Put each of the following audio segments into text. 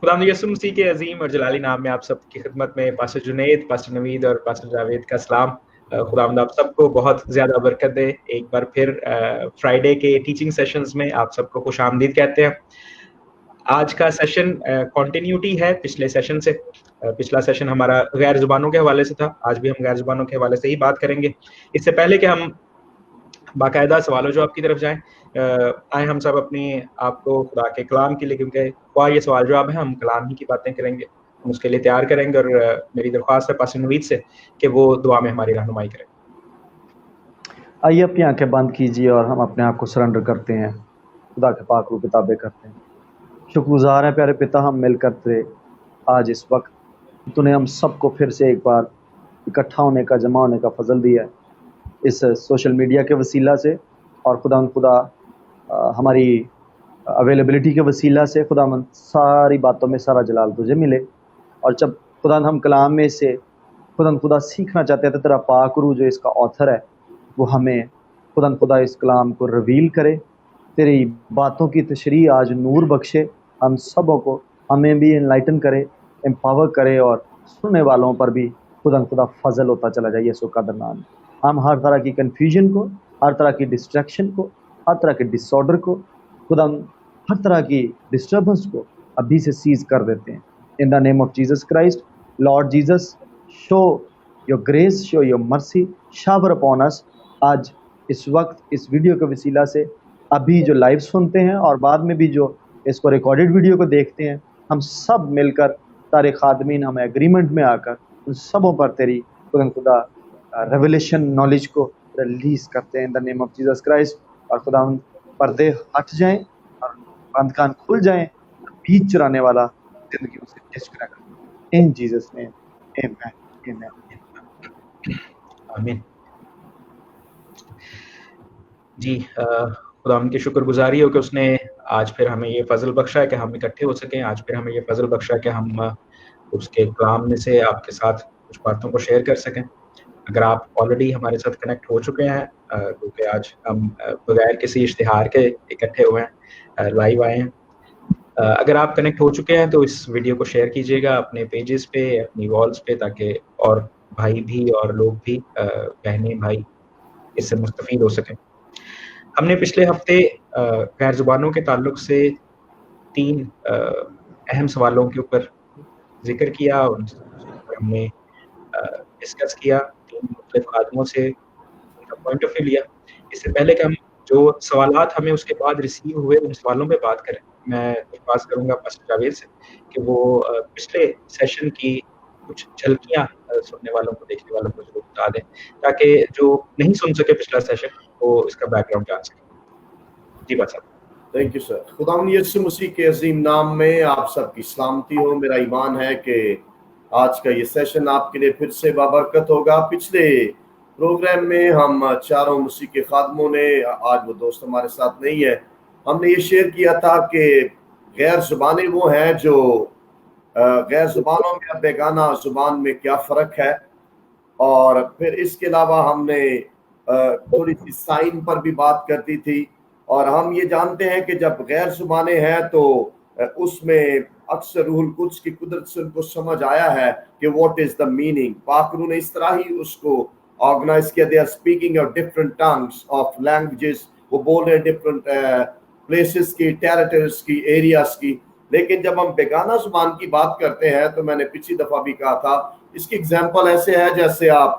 खुदावंद यीशु मसीह के अजीम और जलाली नाम में आप सबकी खिदमत में पास्टर जुनैद, पास्टर नवीद और पास्टर जावेद का सलाम। खुदावंद आप सबको बहुत ज़्यादा बरकत दे। एक बार फिर फ्राइडे के टीचिंग सेशंस में आप सबको खुश आमदीद कहते हैं। आज का सेशन कंटिन्यूटी है पिछले सेशन से। पिछला सेशन हमारा गैर जुबानों के हवाले से था, आज भी हम गैर जुबानों के हवाले से ही बात करेंगे। इससे पहले कि हम बाकायदा सवालों जवाब की तरफ जाएं, आए हम सब अपने आपको खुदा के कलाम के लिए, क्योंकि खुदा ये सवाल जवाब है, हम कलाम ही की बातें करेंगे, हम उसके लिए तैयार करेंगे। और मेरी दरख्वास्त है पास्टर नवीद से कि वो दुआ में हमारी रहनुमाई करें। आइए अपनी आंखें बंद कीजिए और हम अपने आप को सरेंडर करते हैं, खुदा के पाक रूह किताबें करते हैं। शुक्रगुजार हैं प्यारे पिता, हम मिलकर तेरे आज इस वक्त तूने हम सबको फिर से एक बार इकट्ठा होने का, जमा होने का फजल दिया है इस सोशल मीडिया के वसीला से, और खुदा हमारी अवेलेबिलिटी के वसीला से। खुदावंद सारी बातों में सारा जलाल तुझे मिले, और जब खुदा हम कलाम में से खुदा सीखना चाहते हैं तो तेरा पाक रूह जो इसका ऑथर है वो हमें खुदा इस कलाम को रिवील करे, तेरी बातों की तशरीह आज नूर बख्शे हम सबों को, हमें भी इनलाइटन करे, एम्पावर करे, और सुनने वालों पर भी खुदा फजल होता चला जाए यीशु का नाम। हम हर तरह की कन्फ्यूजन को, हर तरह की डिस्ट्रैक्शन को, हर तरह के डिसऑर्डर को, खुदा हर तरह की डिस्टर्बेंस को अभी से सीज कर देते हैं in the name of Jesus Christ. Lord Jesus, show your grace, show your mercy, shower upon us. आज इस वक्त इस वीडियो के वसीला से अभी जो लाइव सुनते हैं और बाद में भी जो इसको रिकॉर्डेड वीडियो को देखते हैं, हम सब मिलकर तारे खादमीन हम एग्रीमेंट में आकर उन सबों पर तेरी खुदा रेवलेशन नॉलेज को रिलीज करते हैं in the name of Jesus Christ. और खुदा पर्दे हट जाएं और बंद कान खुल जाएं, बीज चुराने वाला जिंदगी से डिस्कनेक्ट कर, इन जीसस नेम आमीन आमीन आमीन। जी, खुदा की शुक्रगुजारी हो कि उसने आज फिर हमें ये फजल बख्शा है कि हम इकट्ठे हो सकें। आज फिर हमें ये फजल बख्शा है कि हम उसके कलाम में से आपके साथ कुछ बातों को शेयर कर सकें। अगर आप ऑलरेडी हमारे साथ कनेक्ट हो चुके हैं, क्योंकि आज हम बगैर किसी इश्तिहार के इकट्ठे हुए हैं, लाइव आए हैं। अगर आप कनेक्ट हो चुके हैं तो इस वीडियो को शेयर कीजिएगा अपने पेजेस पे, अपनी वॉल्स पे, ताकि और भाई भी और लोग भी, बहनें भाई, इससे मुस्तफीद हो सकें। हमने पिछले हफ्ते गैर जुबानों के ताल्लुक से 3 अहम सवालों के ऊपर जिक्र किया, और हमने डिस्कस किया 3 मुख्तलिफ खादमों से उनका पॉइंट ऑफ व्यू लिया। इससे पहले कि हम जो सवालात हमें उसके बाद रिसीव हुए उन सवालों पे बात करें, मैं दरख्वास्त करूँगा पास्टर जावेद से कि वो पिछले सेशन की कुछ झलकियाँ सुनने वालों को, देखने वालों को जरूर बता दें, ताकि जो नहीं सुन सके पिछला सेशन वो इसका बैकग्राउंड जान सके। जी बात साहब। Thank you sir. खुदावंद यीशु मसीह के अजीम नाम में आप सबकी सलामती हो। मेरा ईमान है कि आज का ये सेशन आपके लिए फिर से बाबरकत होगा। पिछले प्रोग्राम में हम चारों मसीह के खादमों ने, आज वो दोस्त हमारे साथ नहीं है, हमने ये शेयर किया था कि गैर जुबानें वो हैं जो गैर जुबानों में और बेगाना जुबान में क्या फ़र्क है, और फिर इसके अलावा हमने थोड़ी सी साइन पर भी बात करती थी। और हम ये जानते हैं कि जब गैर जुबानें हैं तो उसमें अक्सर रूहुल कुद्स की कुदरत से उनको समझ आया है कि व्हाट इज द मीनिंग। पाक रूह ने इस तरह ही उसको ऑर्गेनाइज किया। They are speaking of different tongues of languages, वो बोल रहे हैं डिफरेंट प्लेसेस की, टेरिटरीज की, एरियाज की। लेकिन जब हम बेगाना जुबान की बात करते हैं तो मैंने पिछली दफा भी कहा था, इसकी एग्जांपल ऐसे है जैसे आप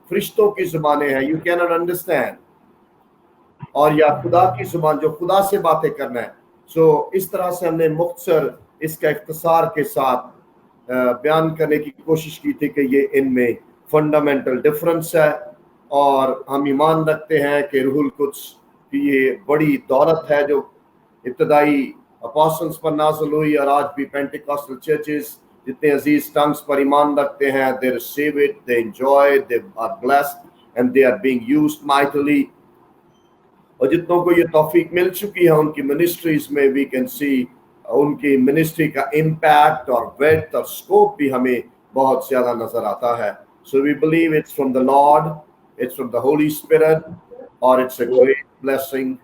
फरिश्तों की जुबानें हैं, यू कैन नॉट अंडरस्टैंड, और या खुदा की जुबान जो खुदा से बातें करना है। सो इस तरह से हमने मुख्तसर इसका इख्तिसार के साथ बयान करने की कोशिश की थी कि ये इनमें फंडामेंटल डिफरेंस है, और हम ईमान रखते हैं कि रूहुल कुद्स की ये बड़ी दौलत है जो इब्तदाई अपॉस्टल्स पर नाज़िल हुई, और आज भी पेंटिकॉस्टल चर्चेस जितने अजीज टंग्स पर ईमान रखते हैं, they receive it, they enjoy, they are blessed and they are being used mightily. और जितनों को ये तौफीक मिल चुकी है उनकी मिनिस्ट्रीज में, वी कैन सी उनकी मिनिस्ट्री का इम्पैक्ट और वेथ और स्कोप भी हमें बहुत ज्यादा नजर आता है। So we believe it's from the Lord, it's from the Holy Spirit, और it's a great blessing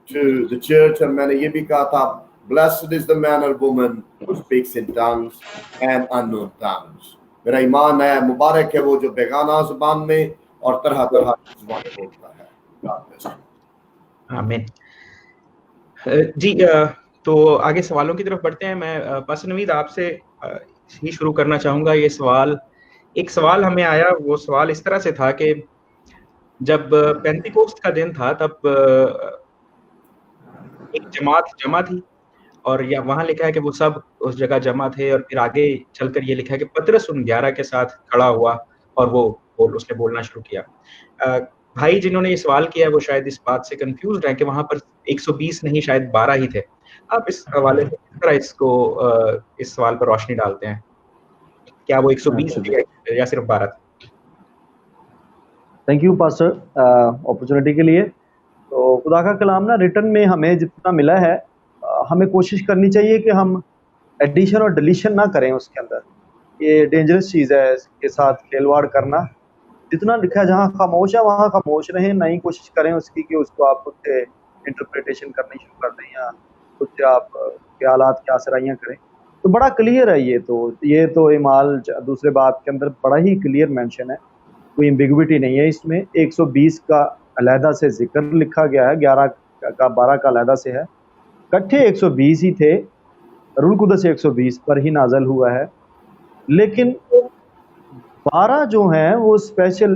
to the church. और मैंने ये भी कहा था, Blessed is the man or woman who speaks in tongues and unknown tongues. मेरा ईमान है, मुबारक है वो जो बेगाना जुबान में और तरह तरह की जुबानें बोलता है. God bless you. आमीन. जी, तो आगे सवालों की तरफ बढ़ते हैं. मैं पास्टर नवीद आपसे ही शुरू करना चाहूँगा. एक सवाल हमें आया. वो सवाल इस तरह से था कि जब पेंटिकोस्ट का दिन था तब एक जमात जमा थी और या वहाँ लिखा है कि वो सब उस जगह जमा थे और फिर आगे चलकर ये लिखा है कि पतरस उन 11 के साथ खड़ा हुआ और उसने बोलना शुरू किया. भाई जिन्होंने ये सवाल किया वो शायद इस बात से कंफ्यूज हैं कि वहाँ पर 120 नहीं शायद 12 ही थे. आप इस हवाले से किस तरह इस सवाल पर रोशनी डालते हैं? क्या वो 120 थे या सिर्फ 12 थे? थैंक यू पास्टर अपॉर्चुनिटी के लिए. तो खुदा का कलाम ना रिटर्न में हमें जितना मिला है हमें कोशिश करनी चाहिए कि हम एडिशन और डिलीशन ना करें उसके अंदर. ये डेंजरस चीज़ है, इसके साथ खिलवाड़ करना. जितना लिखा है जहाँ खामोश है वहाँ खामोश रहें, नहीं कोशिश करें उसकी कि उसको आप कुछ इंटरप्रिटेशन करनी शुरू कर दें या कुछ आप ख्यालात की आसराइयाँ करें. तो बड़ा क्लियर है ये तो इमाल दूसरे बात के अंदर बड़ा ही क्लियर मेंशन है, कोई एम्बिग्विटी नहीं है इसमें. 120 का अलहदा से जिक्र लिखा गया है, 11 का 12 का अलहदा से है. इकट्ठे 120 ही थे, रूल कुदस 120 पर ही नाजल हुआ है. लेकिन 12 जो हैं वो स्पेशल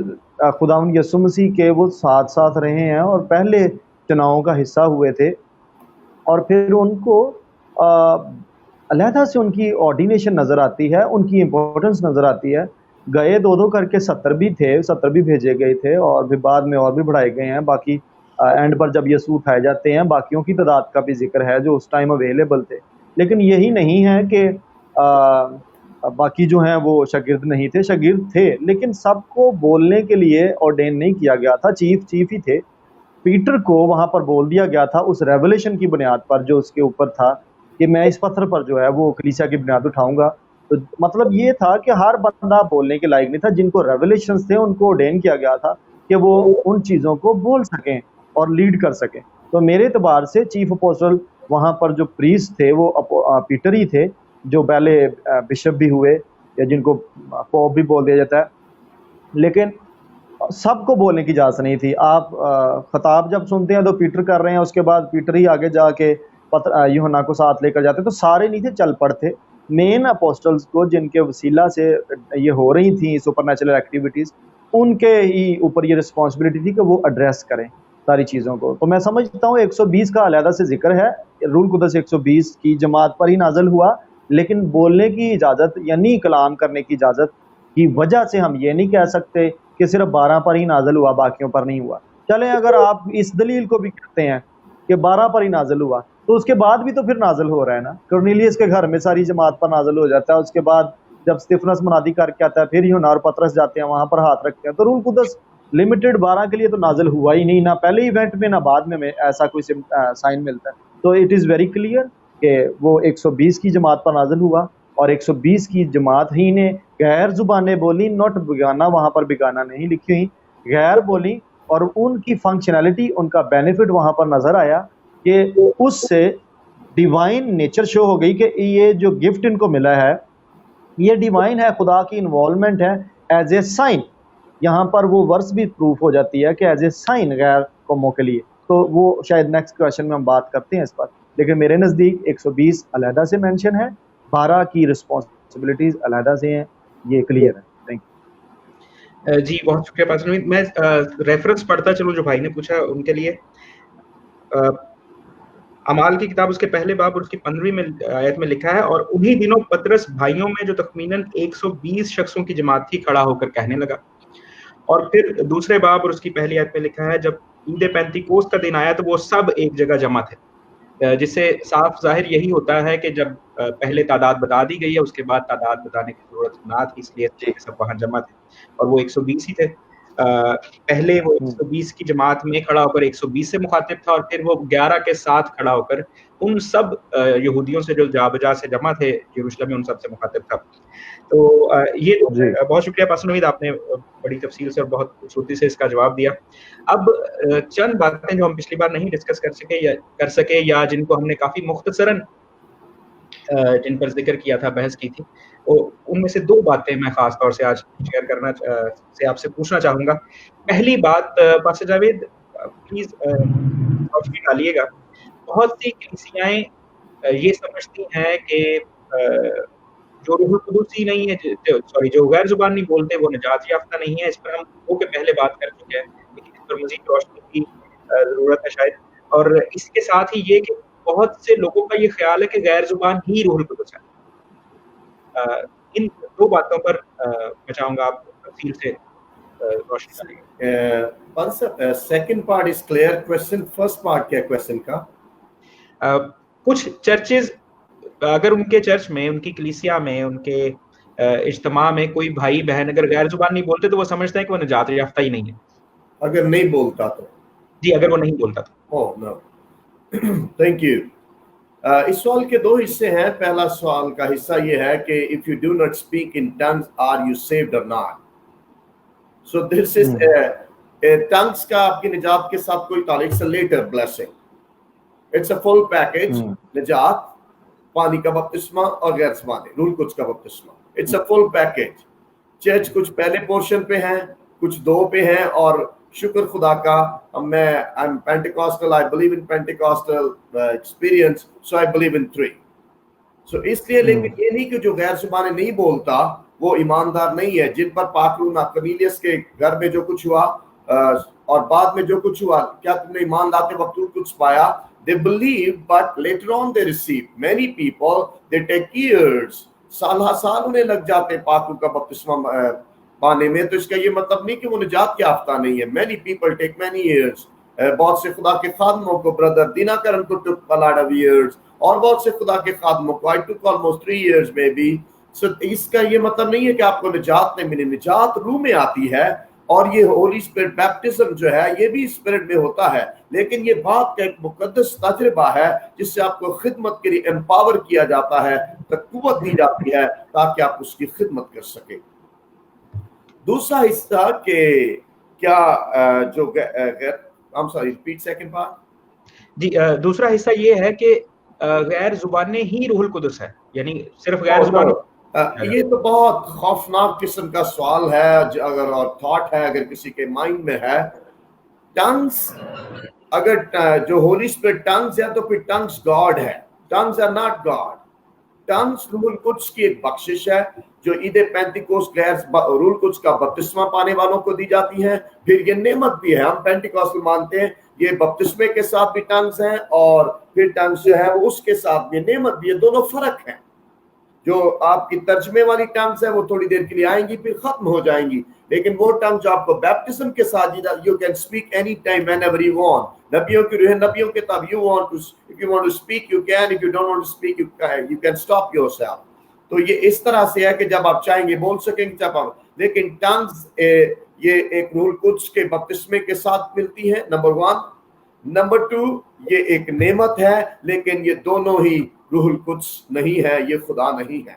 खुदावंद यसु मसीह के वो साथ साथ रहे हैं और पहले चुनावों का हिस्सा हुए थे और फिर उनको अलहदा से उनकी ऑर्डिनेशन नज़र आती है, उनकी इम्पोर्टेंस नज़र आती है. गए 2-2 करके 70 भी थे, 70 भी भेजे गए थे और फिर बाद में और भी बढ़ाए गए हैं. बाकी एंड पर जब यसू उठाए जाते हैं बाकियों की तादाद का भी जिक्र है जो उस टाइम अवेलेबल थे. लेकिन यही नहीं है कि बाकी जो हैं वो शागिर्द नहीं थे, शागिर्द थे, लेकिन सबको बोलने के लिए ऑर्डेन नहीं किया गया था. चीफ ही थे. पीटर को वहाँ पर बोल दिया गया था उस रेवलेशन की बुनियाद पर जो उसके ऊपर था कि मैं इस पत्थर पर जो है वो कलीसिया की बुनियाद उठाऊंगा. तो मतलब ये था कि हर बंदा बोलने के लायक नहीं था. जिनको रेवलेशंस थे उनको ऑर्डेन किया गया था कि वो उन चीज़ों को बोल सकें और लीड कर सकें. तो मेरे एतबार से चीफ अपोस्टल वहाँ पर जो प्रीस्ट थे वो पीटर ही थे, जो पहले बिशप भी हुए या जिनको पोप भी बोल दिया जाता है. लेकिन सबको बोलने की इजाज़त नहीं थी. आप खिताब जब सुनते हैं तो पीटर कर रहे हैं, उसके बाद पीटर ही आगे जाके यूहन्ना को साथ लेकर जाते. तो सारे नहीं थे, चल पड़ते. मेन अपोस्टल्स को जिनके वसीला से ये हो रही थी सुपरनैचुरल एक्टिविटीज़, उनके ही ऊपर ये रिस्पॉन्सिबिलिटी थी कि वो एड्रेस करें सारी चीज़ों को. तो मैं समझता हूँ 120 का अलहदा से जिक्र है. रूल कुदस 120 की जमात पर ही नाजल हुआ, लेकिन बोलने की इजाज़त यानी कलाम करने की इजाज़त की वजह से हम ये नहीं कह सकते कि सिर्फ 12 पर ही नाजल हुआ, बाकियों पर नहीं हुआ. चलें, अगर आप इस दलील को भी कहते हैं कि 12 पर ही नाजल हुआ तो उसके बाद भी तो फिर नाजल हो रहा है ना. कुरनेलियस के घर में सारी जमात पर नाजल हो जाता है. उसके बाद जब स्तिफनस मनादी करके आता है फिर यूहन्ना और पतरस जाते हैं, वहाँ पर हाथ रखते हैं. तो रूल कुदस लिमिटेड 12 के लिए तो नाजल हुआ ही नहीं, ना पहले इवेंट में ना बाद में ऐसा कोई साइन मिलता है. तो इट इज़ वेरी क्लियर कि वो 120 की जमात पर नाजल हुआ और 120 की जमात ही ने गैर जुबानें बोली, नॉट बिगाना. वहाँ पर बिगाना नहीं लिखी हुई, गैर बोली. और उनकी फंक्शनैलिटी, उनका बेनिफिट वहाँ पर नज़र आया कि उससे डिवाइन नेचर शो हो गई कि ये जो गिफ्ट इनको मिला है ये डिवाइन है, खुदा की इन्वॉल्वमेंट है एज ए साइन. यहाँ पर वो वर्स भी प्रूफ हो जाती है कि एज ए साइन गैर कौमों के लिए. तो वो शायद नेक्स्ट क्वेश्चन में हम बात करते हैं इस पर. लेकिन मेरे नज़दीक 120 अलहदा से मेंशन है, 12 की रिस्पॉन्सिबिलिटीज़ अलहदा से हैं. ये क्लियर है. थैंक यू जी, बहुत शुक्रिया पास्टर नवीद. मैं रेफरेंस पढ़ता चलूँ जो भाई ने पूछा उनके लिए. अमाल की किताब उसके पहले बाब और उसकी 15वीं आयत में लिखा है, और उन्हीं दिनों पतरस भाइयों में जो तखमीनन 120 शख्सों की जमात थी खड़ा होकर कहने लगा. और फिर दूसरे बाब और उसकी पहली आयत में लिखा है जब ईद पेंतिकोस्त का दिन आया तो वो सब एक जगह जमा थे. जिससे साफ जाहिर यही होता है कि जब पहले तादाद बता दी गई है उसके बाद तादाद बताने की जरूरत ना थी, इसलिए सब वहाँ जमा थे और वो 120 ही थे. पहले वो 120 की जमात में खड़ा होकर 120 से मुखातिब था और फिर वो 11 के साथ खड़ा होकर उन सब यहूदियों से जो जाबजा से जमा थे यरूशलेम में, उन सब से मुखातिब था. तो ये बहुत शुक्रिया पास्टर नवीद, आपने बड़ी तफसील से और बहुत खूबसूरती से इसका जवाब दिया. अब चंद बातें जो हम पिछली बार नहीं डिस्कस कर सके या जिनको हमने काफी मुख्तसरन जिन पर जिक्र किया था, बहस की थी, उनमें से 2 बातें मैं खास तौर से आज शेयर करना से आपसे पूछना चाहूँगा। पहली बात, पास्टर जावेद प्लीज़ रोशनी डालिएगा। बहुत सी कलीसियाएँ ये समझती हैं कि जो रूहुल कुदुस ही नहीं है, जो गैर ज़ुबान नहीं बोलते वो निजात याफ़्ता नहीं है। इस पर हम हो के पहले बात कर चुके हैं, लेकिन इस पर मज़ीद रोशनी की ज़रूरत है शायद। और इसके साथ ही ये कि बहुत से लोगों का ये ख़्याल है कि गैर ज़ुबान ही रूहुल कुदुस है। इन 2 बातों पर मैं चाहूँगा आप तफ़सील से रोशनी डालिए। Second part is clear, question first part क्या क्वेश्चन का? कुछ चर्चेज़, अगर उनके चर्च में, उनकी कलीसिया में, उनके इज्तिमा में कोई भाई बहन अगर गैर ज़ुबान नहीं बोलते तो वो समझते हैं कि वो निजात याफ़्ता ही नहीं है। अगर नहीं बोलता तो? जी, अगर वो नहीं बोलता तो। Oh no, thank you. इस सवाल के 2 हिस्से हैं। पहला सवाल का हिस्सा ये है कि if you do not speak in tongues are you saved और not? So this is tongues का आपकी निजात के साथ कोई ताल्लुक से later blessing, it's a full package. निजात, पानी का बपतिस्मा और गैर ज़ुबानी, रूहुल कुद्स का बपतिस्मा, it's a full package. Church कुछ पहले पोर्शन पे हैं, कुछ 2 पे हैं, और शुक्र खुदा का I am Pentecostal, I believe in Pentecostal experience, so I believe in 3। सो इसलिए, लेकिन ये नहीं कि जो गैर ज़ुबानी नहीं बोलता वो ईमानदार नहीं है। जिन पर पाकरू कर्नेलियस के घर में जो कुछ हुआ और बाद में जो कुछ हुआ, क्या तुमने ईमान लाते वक्त कुछ पाया? They believe, but later on they receive. Many people, they take years, साल उन्हें लग जाते पाकरू का बपतिस्मा पाने में। तो इसका ये मतलब नहीं कि वो निजात याफ्ता नहीं है। Many people take many years. बहुत से खुदा के खादमों को, ब्रदर दिनाकरन को took a lot of years, और बहुत से खुदा के खादमों को I took almost 3 years maybe. So इसका ये मतलब नहीं है कि आपको निजात नहीं मिली। निजात रूह में आती है, और ये होली स्पिरिट बैप्टिज्म जो है ये भी स्पिरिट में होता है, लेकिन ये बात का एक मुकद्दस तजुर्बा है जिससे आपको खिदमत के लिए एम्पावर किया जाता है, कुव्वत दी जाती है ताकि आप उसकी खिदमत कर सके। दूसरा हिस्सा के क्या जो I'm sorry, repeat second part. जी, दूसरा हिस्सा ये है कि गैर ज़ुबानी ही रूहुल कुदुस है, यानी सिर्फ गैर ज़ुबानी। ये तो बहुत खौफनाक किस्म का सवाल है, अगर और थॉट है अगर किसी के माइंड में है। टंग्स, अगर जो होली स्पिरिट टंग्स है तो फिर टंग्स गॉड है। Tongues are not God. Tongues रूहुल कुद्स की एक बख्शिश है जो ईद पेंटिकोस्ट रूहुल कुद्स का बपतिस्मा पाने वालों को दी जाती है। फिर ये नेमत भी है, हम पेंटिकोस्ट मानते हैं ये बपतिस्मे के साथ भी टंग्स हैं, और फिर टंग्स जो है वो उसके साथ भी नेमत भी है। दोनों फर्क है। जो आपकी तर्जमे वाली टंग्स है वो थोड़ी देर के लिए आएंगी फिर खत्म हो जाएंगी, लेकिन वो टंग जो आपको बैप्टिज्म के साथ you can speak any time whenever you want. नबियों की रूह नबियों के तब you want to, if you want to speak you can, if you don't want to speak you can stop yourself. तो ये इस तरह से है कि जब आप चाहेंगे बोल सकेंगे जब आप, लेकिन टंग्स ये एक रूहुल कुद्स के बपतिस्मे के साथ मिलती है, नंबर 1। नंबर 2, ये एक नेमत है, लेकिन ये दोनों ही रूहुल कुद्स नहीं है, ये खुदा नहीं है।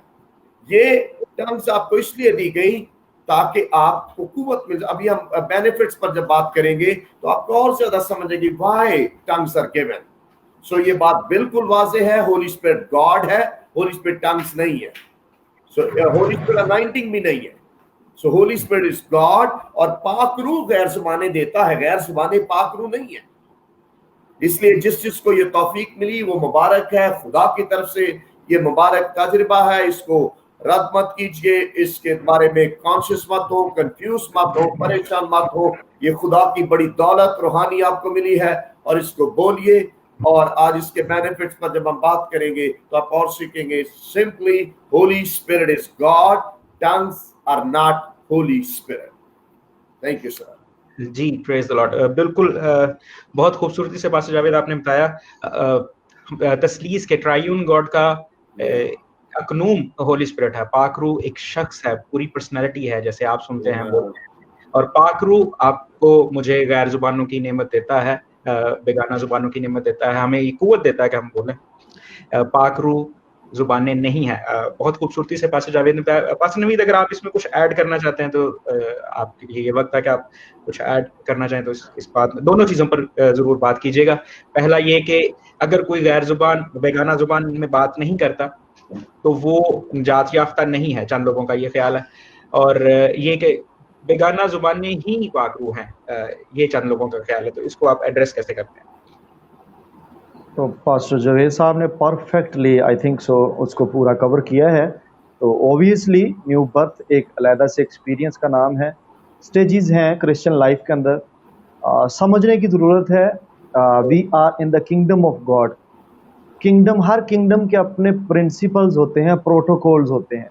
ये टर्म्स आपको इसलिए दी गई ताकि आपको कुव्वत मिल। अभी हम बेनिफिट्स पर जब बात करेंगे तो आपको और ज्यादा समझेंगे व्हाई टंग्स आर गिवन। सो ये बात बिल्कुल वाज़ेह है, होली स्पिरिट गॉड है, होली स्पिरिट टंग्स नहीं है। सो होली स्पिरिट अनॉइंटिंग भी नहीं है। सो होली स्पिरिट इज गॉड, और पाक रूह गैर ज़ुबानें देता है, गैर ज़ुबानें पाक रूह नहीं है। इसलिए जिस जिसको ये तौफीक मिली वो मुबारक है, खुदा की तरफ से ये मुबारक तजुर्बा है। इसको रद्द मत कीजिए, इसके बारे में कॉन्शियस मत हो, कंफ्यूज मत हो, परेशान मत हो। ये खुदा की बड़ी दौलत रूहानी आपको मिली है, और इसको बोलिए। और आज इसके बेनिफिट्स पर जब हम बात करेंगे तो आप और सीखेंगे। Simply holy spirit is God, tongues are not holy spirit. Thank you sir. जी, प्रेज द लॉर्ड। बिल्कुल बहुत खूबसूरती से पास्टर जावेद आपने बताया तस्लीस के ट्रायून गॉड का अकनूम होली स्पिरिट है। पाक रूह एक शख्स है, पूरी पर्सनैलिटी है, जैसे आप सुनते हैं बोलते हैं। और पाक रूह आपको मुझे गैर जुबानों की नेमत देता है, बेगाना जुबानों की नेमत देता है, हमें ये कुव्वत देता है कि हम बोलें। पाक रूह जुबानें नहीं है। बहुत खूबसूरती से पास्टर जावेद ने बताया। पास्टर नवीद, अगर आप इसमें कुछ ऐड करना चाहते हैं तो आपके लिए ये वक्त है कि आप कुछ ऐड करना चाहें तो इस बात में, दोनों चीज़ों पर ज़रूर बात कीजिएगा। पहला ये कि अगर कोई गैर जुबान बेगाना जुबान में बात नहीं करता تو وہ نجات یافتہ نہیں ہے, چند لوگوں کا یہ خیال ہے. اور یہ کہ بیگانہ زبانیں ہی پاک روح ہیں, یہ چند لوگوں کا خیال ہے. تو اس کو آپ ایڈریس کیسے کرتے ہیں؟ تو پاسٹر جاوید صاحب نے پرفیکٹلی آئی تھنک سو اس کو پورا کور کیا ہے. تو اوبیسلی نیو برتھ ایک علیحدہ سے ایکسپیرینس کا نام ہے, سٹیجز ہیں کرسچن لائف کے اندر. سمجھنے کی ضرورت ہے we are in the kingdom of God. Kingdom, ہر کنگڈم کے اپنے پرنسپلز ہوتے ہیں, پروٹوکولز ہوتے ہیں,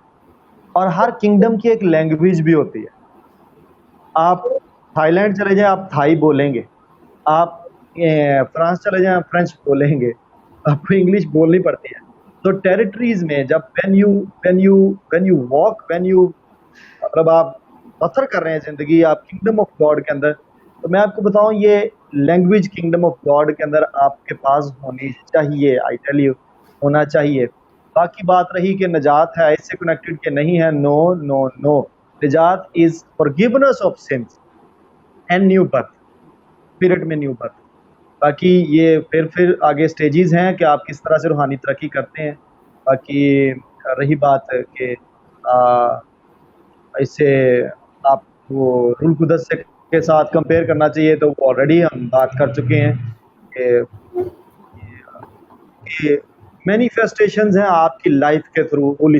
اور ہر کنگڈم کی ایک لینگویج بھی ہوتی ہے. آپ تھائی لینڈ چلے جائیں آپ تھائی بولیں گے, آپ فرانس چلے جائیں آپ فرینچ بولیں گے, آپ کو انگلش بولنی پڑتی ہے. تو ٹیریٹریز میں جب وین یو واک, مطلب آپ سفر کر رہے ہیں زندگی آپ کنگڈم آف گاڈ کے اندر, تو میں آپ کو بتاؤں یہ لینگویج کنگڈم آف گاڈ کے اندر آپ کے پاس ہونی چاہیے. آئی ٹیل یو, ہونا چاہیے. باقی بات رہی کہ نجات ہے اس سے کنیکٹڈ کہ نہیں ہے, نو نو نو. نجات is forgiveness of sins and new birth, spirit میں نیو برتھ. باقی یہ پھر آگے سٹیجز ہیں کہ آپ کس طرح سے روحانی ترقی کرتے ہیں. باقی رہی بات کہ اس سے آپ وہ روح القدس کے ساتھ کمپیئر کرنا چاہیے, تو وہ آلریڈی ہم بات کر چکے ہیں کہ مینیفیسٹیشنز ہیں آپ کی لائف کے تھرو. ہولی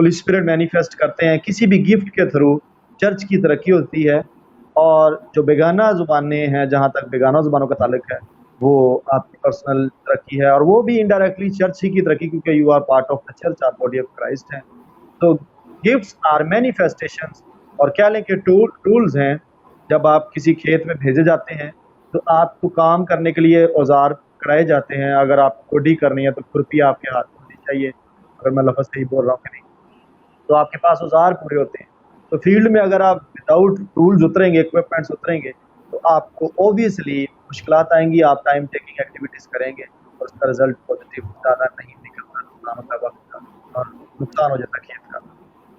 اسپرٹ مینیفیسٹ کرتے ہیں کسی بھی گفٹ کے تھرو. چرچ کی ترقی ہوتی ہے, اور جو بیگانہ زبانیں ہیں, جہاں تک بیگانہ زبانوں کا تعلق ہے, وہ آپ کی پرسنل ترقی ہے, اور وہ بھی انڈائریکٹلی چرچ ہی کی ترقی, کیونکہ you are part of the church, آپ باڈی آف کرائسٹ ہیں. تو گفٹس آر مینیفیسٹیشنز, اور کیا لیں کہ ٹولز ہیں. جب آپ کسی کھیت میں بھیجے جاتے ہیں تو آپ کو کام کرنے کے لیے اوزار کرائے جاتے ہیں. اگر آپ کوڈی کرنی ہے تو کھرپی آپ کے ہاتھ میں ہونی چاہیے, اگر میں لفظ صحیح بول رہا ہوں کہ نہیں, تو آپ کے پاس اوزار پورے ہوتے ہیں. تو فیلڈ میں اگر آپ وداؤٹ ٹولز اتریں گے, اکوپمنٹس اتریں گے, تو آپ کو اوبیسلی مشکلات آئیں گی. آپ ٹائم ٹیکنگ ایکٹیویٹیز کریں گے اور اس کا رزلٹ پازیٹیو زیادہ نہیں نکلتا, نقصان ہوتا ہے وقت کا اور نقصان ہو جاتا ہے کھیت کا.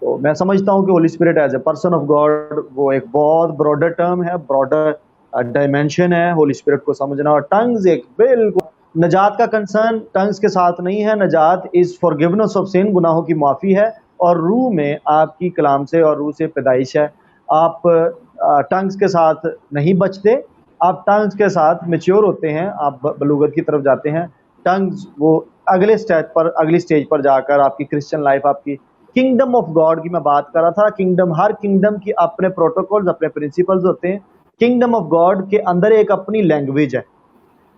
تو میں سمجھتا ہوں کہ holy spirit is a person of God وہ ایک بہت براڈر ٹرم ہے, براڈر ڈائمینشن ہے ہولی اسپرٹ کو سمجھنا. اور ٹنگز ایک بالکل, نجات کا کنسرن ٹنگز کے ساتھ نہیں ہے. نجات از فارگیونس آف سن, گناہوں کی معافی ہے, اور روح میں آپ کی کلام سے اور روح سے پیدائش ہے. آپ ٹنگز کے ساتھ نہیں بچتے, آپ ٹنگز کے ساتھ میچیور ہوتے ہیں, آپ بلوغت کی طرف جاتے ہیں. ٹنگز وہ اگلے سٹیج پر جا کر آپ کی کرسچن لائف, آپ کی کنگڈم آف گاڈ کی میں بات کر رہا تھا. کنگڈم, ہر کنگڈم کی اپنے پروٹوکولز, اپنے پرنسپلز ہوتے ہیں. کنگڈم آف گاڈ کے اندر ایک اپنی لینگویج ہے.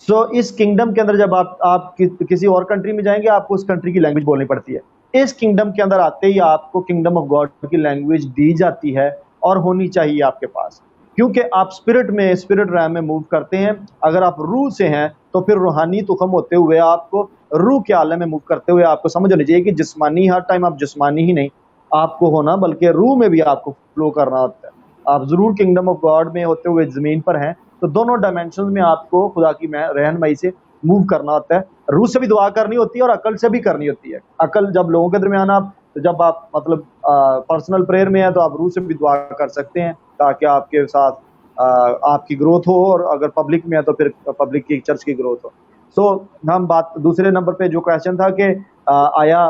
سو اس کنگڈم کے اندر جب آپ کسی اور کنٹری میں جائیں گے, آپ کو اس کنٹری کی لینگویج بولنی پڑتی ہے. اس کنگڈم کے اندر آتے ہی آپ کو کنگڈم آف گاڈ کی لینگویج دی جاتی ہے, اور ہونی چاہیے آپ کے پاس, کیونکہ آپ اسپرٹ ریم میں موو کرتے ہیں. اگر آپ روح سے ہیں تو پھر روحانی تخم ہوتے ہوئے آپ کو روح کے عالم میں موو کرتے ہوئے آپ کو سمجھ ہونی چاہیے کہ جسمانی, ہر ٹائم آپ جسمانی ہی نہیں آپ کو ہونا, بلکہ روح میں بھی آپ کو فلو کرنا ہوتا ہے. آپ ضرور کنگڈم آف گاڈ میں ہوتے ہوئے زمین پر ہیں, تو دونوں ڈائمینشنز میں آپ کو خدا کی رہنمائی سے موو کرنا ہوتا ہے. روح سے بھی دعا کرنی ہوتی ہے اور عقل سے بھی کرنی ہوتی ہے. عقل جب لوگوں کے درمیان جب آپ مطلب پرسنل پریئر میں ہیں تو آپ روح سے بھی دعا کر سکتے ہیں, تاکہ آپ کے ساتھ آپ کی گروتھ ہو, اور اگر پبلک میں ہے تو پھر پبلک کی, چرچ کی گروتھ ہو. سو ہم بات دوسرے نمبر پہ جو کویشچن تھا کہ آیا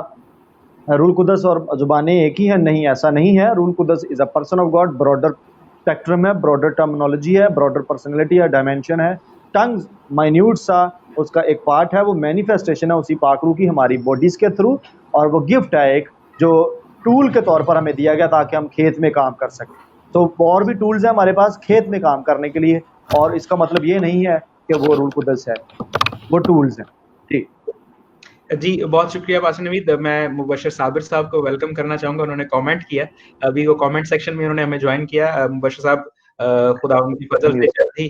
روح القدس اور زبانیں ایک ہی ہیں, نہیں, ایسا نہیں ہے. روح القدس is a person of God, broader spectrum ہے, براڈر ٹرمنالوجی ہے, براڈر پرسنالٹی ہے, ڈائمینشن ہے. ٹنگز مائنیوٹ سا اس کا ایک پارٹ ہے, وہ مینیفیسٹیشن ہے اسی پاک روح کی ہماری باڈیز کے تھرو, اور وہ گفٹ ہے ایک جو ٹول کے طور پر ہمیں دیا گیا تاکہ ہم کھیت میں کام کر سکیں. تو اور بھی ٹولز ہیں ہمارے پاس کھیت میں کام کرنے کے لیے, اور اس کا مطلب یہ نہیں ہے کہ وہ روح القدس ہے, وہ ٹولز ہیں. جی بہت شکریہ پاسٹر نوید. میں مبشر صابر صاحب کو ویلکم کرنا چاہوں گا, انہوں نے کامنٹ کیا, ابھی وہ کامنٹ سیکشن میں انہوں نے ہمیں جوائن کیا. مبشر صاحب خدا ان کی فضل سے جلدی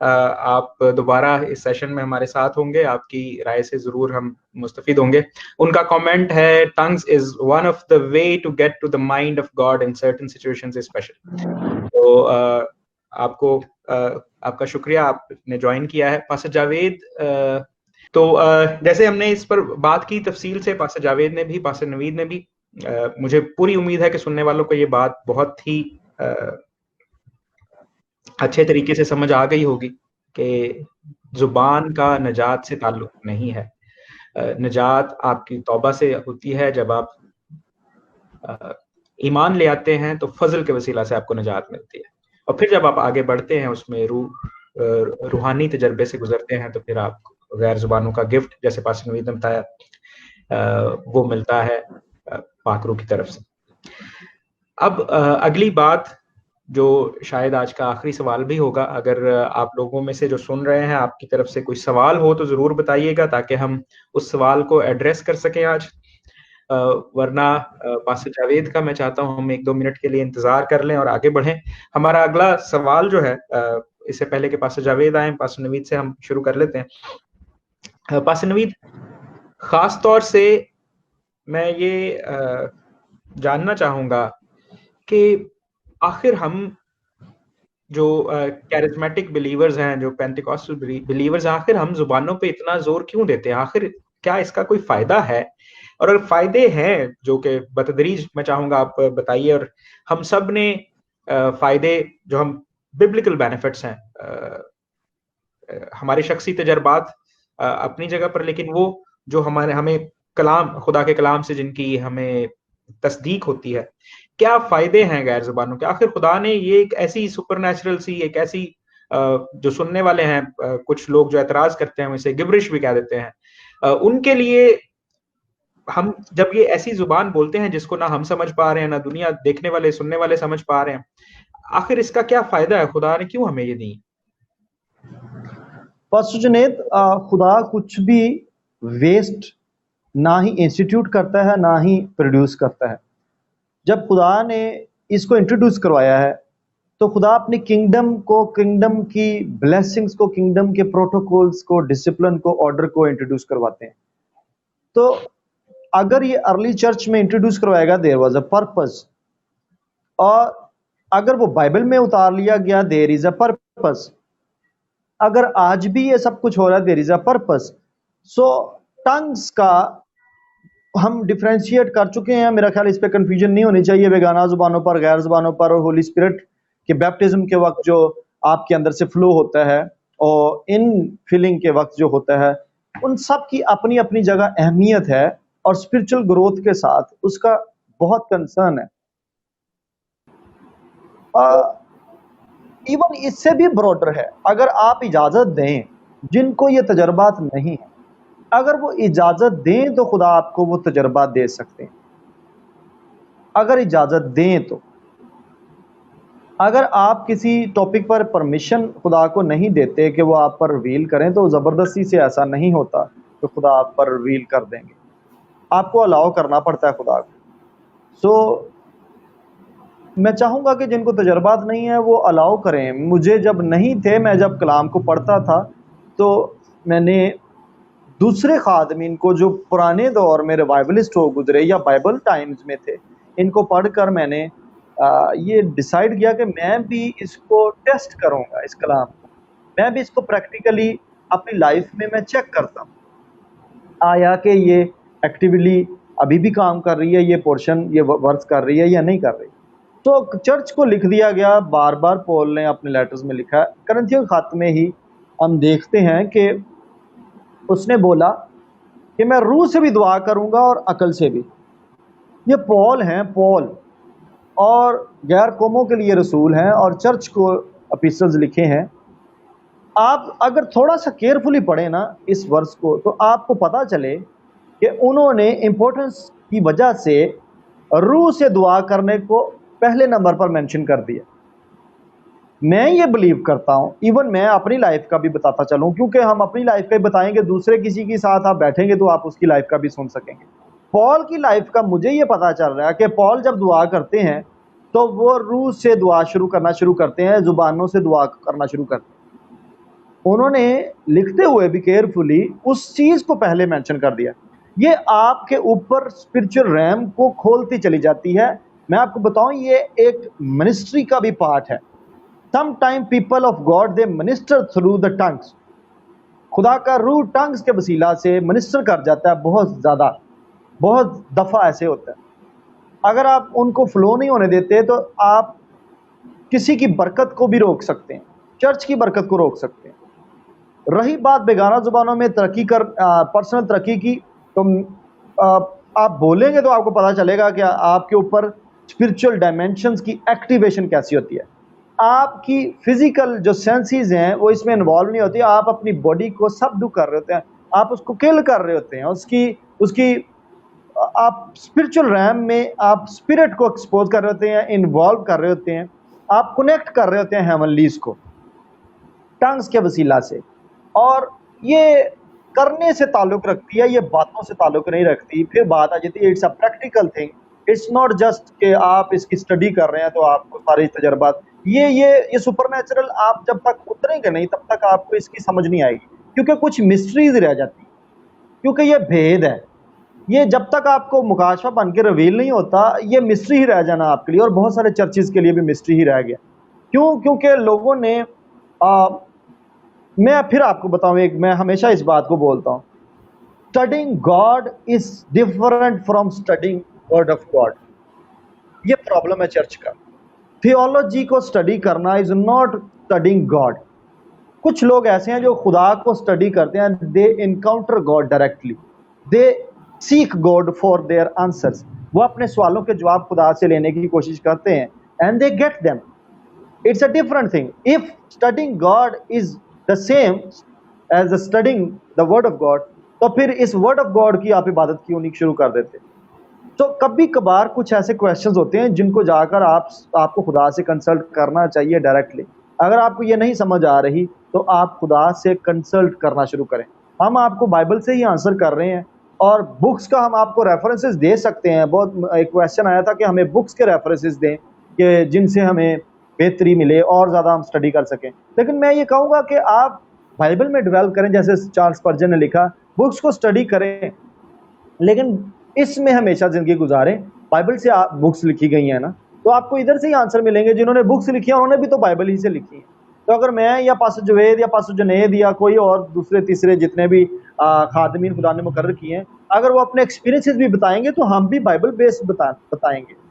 آپ دوبارہ اس سیشن میں ہمارے ساتھ ہوں گے, آپ کی رائے سے ضرور ہم مستفید ہوں گے. ان کا کامنٹ ہے, tongues is one of the way to get to the mind of God in certain situations special. تو آپ کو آپ کا شکریہ, آپ نے جوائن کیا ہے. پاسٹر جاوید, تو جیسے ہم نے اس پر بات کی تفصیل سے, پاسٹر جاوید نے بھی, پاسٹر نوید نے بھی, مجھے پوری امید ہے کہ سننے والوں کو یہ بات بہت ہی اچھے طریقے سے سمجھ آ گئی ہوگی کہ زبان کا نجات سے تعلق نہیں ہے. نجات آپ کی توبہ سے ہوتی ہے. جب آپ ایمان لے آتے ہیں تو فضل کے وسیلہ سے آپ کو نجات ملتی ہے, اور پھر جب آپ آگے بڑھتے ہیں اس میں روحانی تجربے سے گزرتے ہیں تو پھر آپ کو غیر زبانوں کا گفٹ, جیسے پاسٹر نوید نے بتایا, وہ ملتا ہے پاک روح کی طرف سے. اب اگلی بات جو شاید آج کا آخری سوال بھی ہوگا, اگر آپ لوگوں میں سے جو سن رہے ہیں آپ کی طرف سے کوئی سوال ہو تو ضرور بتائیے گا تاکہ ہم اس سوال کو ایڈریس کر سکیں آج. ورنہ پاسٹر جاوید کا میں چاہتا ہوں ہم 1-2 منٹ کے لیے انتظار کر لیں اور آگے بڑھیں. ہمارا اگلا سوال جو ہے, اس سے پہلے کہ پاسٹر جاوید آئیں, پاسٹر نوید سے ہم شروع کر لیتے ہیں. پاسٹر نوید, خاص طور سے میں یہ جاننا چاہوں گا کہ آخر ہم جو کیرزمیٹک بلیورز ہیں, جو پینتیکوسٹل بلیورز ہیں, آخر ہم زبانوں پہ اتنا زور کیوں دیتے ہیں؟ آخر کیا اس کا کوئی فائدہ ہے؟ اور اگر فائدے ہیں جو کہ بتدریج میں چاہوں گا آپ بتائیے, اور ہم سب نے فائدے جو ہم ببلکل بینیفٹس ہیں, ہمارے شخصی تجربات اپنی جگہ پر, لیکن وہ جو ہمیں کلام, خدا کے کلام سے جن کی ہمیں تصدیق ہوتی ہے, کیا فائدے ہیں غیر زبانوں کے؟ آخر خدا نے یہ ایک ایسی سپر نیچرل سی, ایک ایسی جو سننے والے ہیں, کچھ لوگ جو اعتراض کرتے ہیں اسے گبرش بھی کہہ دیتے ہیں, ان کے لیے ہم جب یہ ایسی زبان بولتے ہیں جس کو نہ ہم سمجھ پا رہے ہیں نہ دنیا دیکھنے والے سننے والے سمجھ پا رہے ہیں, آخر اس کا کیا فائدہ ہے؟ خدا نے کیوں ہمیں یہ دی؟ پاسٹر جنید, خدا کچھ بھی ویسٹ نہ ہی انسٹیٹیوٹ کرتا ہے نہ ہی پروڈیوس کرتا ہے. جب خدا نے اس کو انٹروڈیوس کروایا ہے تو خدا اپنی کنگڈم کو, کنگڈم کی بلیسنگز کو, کنگڈم کے پروٹوکولز کو, ڈسپلن کو, آرڈر کو انٹروڈیوس کرواتے ہیں. تو اگر یہ ارلی چرچ میں انٹروڈیوس کروایا گیا, دیر واز اے پرپز, اور اگر وہ بائبل میں اتار لیا گیا, دیر از اے پرپز. اگر آج بھی یہ سب کچھ ہو رہا ہے, دیر از اے پرپز. سو ٹنگز کا ہم ڈفرینشیٹ کر چکے ہیں, میرا خیال اس پہ کنفیوژن نہیں ہونی چاہیے. بیگانہ زبانوں پر, غیر زبانوں پر, اور ہولی اسپرٹ کے بیپٹزم کے وقت جو آپ کے اندر سے فلو ہوتا ہے, اور ان فیلنگ کے وقت جو ہوتا ہے, ان سب کی اپنی اپنی جگہ اہمیت ہے, اور اسپرچل گروتھ کے ساتھ اس کا بہت کنسرن ہے. ایون اس سے بھی براڈر ہے. اگر آپ اجازت دیں, جن کو یہ تجربات نہیں ہیں, اگر وہ اجازت دیں تو خدا آپ کو وہ تجربات دے سکتے ہیں, اگر اجازت دیں تو. اگر آپ کسی ٹاپک پر پرمیشن خدا کو نہیں دیتے کہ وہ آپ پر ریویل کریں, تو زبردستی سے ایسا نہیں ہوتا کہ خدا آپ پر ریویل کر دیں گے, آپ کو الاؤ کرنا پڑتا ہے خدا کو. سو میں چاہوں گا کہ جن کو تجربات نہیں ہیں وہ الاؤ کریں. مجھے جب نہیں تھے, میں جب کلام کو پڑھتا تھا تو میں نے دوسرے خادمین کو جو پرانے دور میں ریوائولسٹ ہو گزرے یا بائبل ٹائمز میں تھے, ان کو پڑھ کر میں نے یہ ڈیسائیڈ کیا کہ میں بھی اس کو ٹیسٹ کروں گا, اس کلام کو میں بھی اس کو پریکٹیکلی اپنی لائف میں چیک کرتا ہوں, آیا کہ یہ ایکٹیولی ابھی بھی کام کر رہی ہے, یہ پورشن یہ ورک کر رہی ہے یا نہیں کر رہی. تو چرچ کو لکھ دیا گیا, بار بار پول نے اپنے لیٹرز میں لکھا ہے. کرنتھیوں کے خط میں ہی ہم دیکھتے ہیں کہ اس نے بولا کہ میں روح سے بھی دعا کروں گا اور عقل سے بھی. یہ پول ہیں, پول, اور غیر قوموں کے لیے رسول ہیں, اور چرچ کو اپیسٹلز لکھے ہیں. آپ اگر تھوڑا سا کیئرفلی پڑھیں نا اس ورس کو, تو آپ کو پتہ چلے کہ انہوں نے امپورٹنس کی وجہ سے روح سے دعا کرنے کو پہلے نمبر پر مینشن کر دیا. میں یہ بلیو کرتا ہوں, ایون میں اپنی لائف کا بھی بتاتا چلوں, کیونکہ ہم اپنی لائف کا بھی بتائیں گے, دوسرے کسی کے ساتھ آپ بیٹھیں گے تو آپ اس کی لائف کا بھی سن سکیں گے. پال کی لائف کا مجھے یہ پتا چل رہا ہے کہ پال جب دعا کرتے ہیں تو وہ روح سے دعا کرنا شروع کرتے ہیں, زبانوں سے دعا کرنا شروع کرتے ہیں. انہوں نے لکھتے ہوئے بھی کیئرفلی اس چیز کو پہلے مینشن کر دیا. یہ آپ کے اوپر اسپرچل ریم کو کھولتی چلی جاتی ہے. میں آپ کو بتاؤں, یہ ایک منسٹری کا بھی پارٹ ہے. Some time people of God they minister through the tongues. خدا کا روح ٹنگس کے وسیلہ سے منسٹر کر جاتا ہے, بہت زیادہ, بہت دفعہ ایسے ہوتا ہے. اگر آپ ان کو فلو نہیں ہونے دیتے تو آپ کسی کی برکت کو بھی روک سکتے ہیں, چرچ کی برکت کو روک سکتے ہیں. رہی بات بیگانہ زبانوں میں ترقی پرسنل ترقی کی، تو آپ بولیں گے تو آپ کو پتہ چلے گا کہ آپ کے اوپر اسپرچل ڈائمینشنز کی ایکٹیویشن کیسی ہوتی ہے. آپ کی فزیکل جو سینسز ہیں وہ اس میں انوالو نہیں ہوتی. آپ اپنی باڈی کو سبڈو کر رہے ہوتے ہیں، آپ اس کو کل کر رہے ہوتے ہیں، اس کی آپ اسپرچل ریم میں آپ اسپرٹ کو ایکسپوز کر رہے ہوتے ہیں، انوالو کر رہے ہوتے ہیں، آپ کنیکٹ کر رہے ہوتے ہیں ہیونلیز کو ٹنگز کے وسیلہ سے. اور یہ کرنے سے تعلق رکھتی ہے، یہ باتوں سے تعلق نہیں رکھتی. پھر بات آ جاتی ہے it's a practical thing. It's not just کہ آپ اس کی اسٹڈی کر رہے ہیں تو آپ کو سارے تجربات، یہ سپر نیچرل آپ جب تک اتریں گے نہیں تب تک آپ کو اس کی سمجھ نہیں آئے گی، کیونکہ کچھ مسٹریز رہ جاتی ہیں، کیونکہ یہ بھید ہے. یہ جب تک آپ کو مکاشفہ بن کے ریویل نہیں ہوتا، یہ مسٹری ہی رہ جانا آپ کے لیے، اور بہت سارے چرچز کے لیے بھی مسٹری ہی رہ گیا. کیونکہ لوگوں نے میں پھر آپ کو بتاؤں، میں ہمیشہ اس بات کو بولتا ہوں، studying God is different from studying word of God. یہ پرابلم ہے چرچ کا. تھیولوجی کو اسٹڈی کرنا از ناٹ اسٹڈنگ گاڈ. کچھ لوگ ایسے ہیں جو خدا کو اسٹڈی کرتے ہیں، they encounter God directly, they seek God for their answers. وہ اپنے سوالوں کے جواب خدا سے لینے کی کوشش کرتے ہیں and they get them. It's a different thing. If studying God is the same as the studying the word of God, تو پھر اس word of God کی آپ عبادت کیوں نہیں شروع کر دیتے؟ تو کبھی کبھار کچھ ایسے کویشچنز ہوتے ہیں جن کو جا کر آپ کو خدا سے کنسلٹ کرنا چاہیے ڈائریکٹلی. اگر آپ کو یہ نہیں سمجھ آ رہی تو آپ خدا سے کنسلٹ کرنا شروع کریں. ہم آپ کو بائبل سے ہی آنسر کر رہے ہیں، اور بکس کا ہم آپ کو ریفرنسز دے سکتے ہیں. بہت ایک کویشچن آیا تھا کہ ہمیں بکس کے ریفرنسز دیں کہ جن سے ہمیں بہتری ملے اور زیادہ ہم سٹڈی کر سکیں. لیکن میں یہ کہوں گا کہ آپ بائبل میں ڈویل کریں، جیسے چارلس اسپرجن نے لکھا، بکس کو سٹڈی کریں لیکن اس میں ہمیشہ زندگی گزاریں. بائبل سے بکس لکھی گئی ہیں نا، تو آپ کو ادھر سے ہی آنسر ملیں گے. جنہوں نے بکس لکھی ہیں انہوں نے بھی تو بائبل ہی سے لکھی ہیں. تو اگر میں یا پاسٹر جوید یا پاسٹر جنید یا کوئی اور دوسرے تیسرے جتنے بھی خادمین خدا نے مقرر کیے ہیں، اگر وہ اپنے ایکسپیرینسز بھی بتائیں گے تو ہم بھی بائبل بیس بتائیں گے.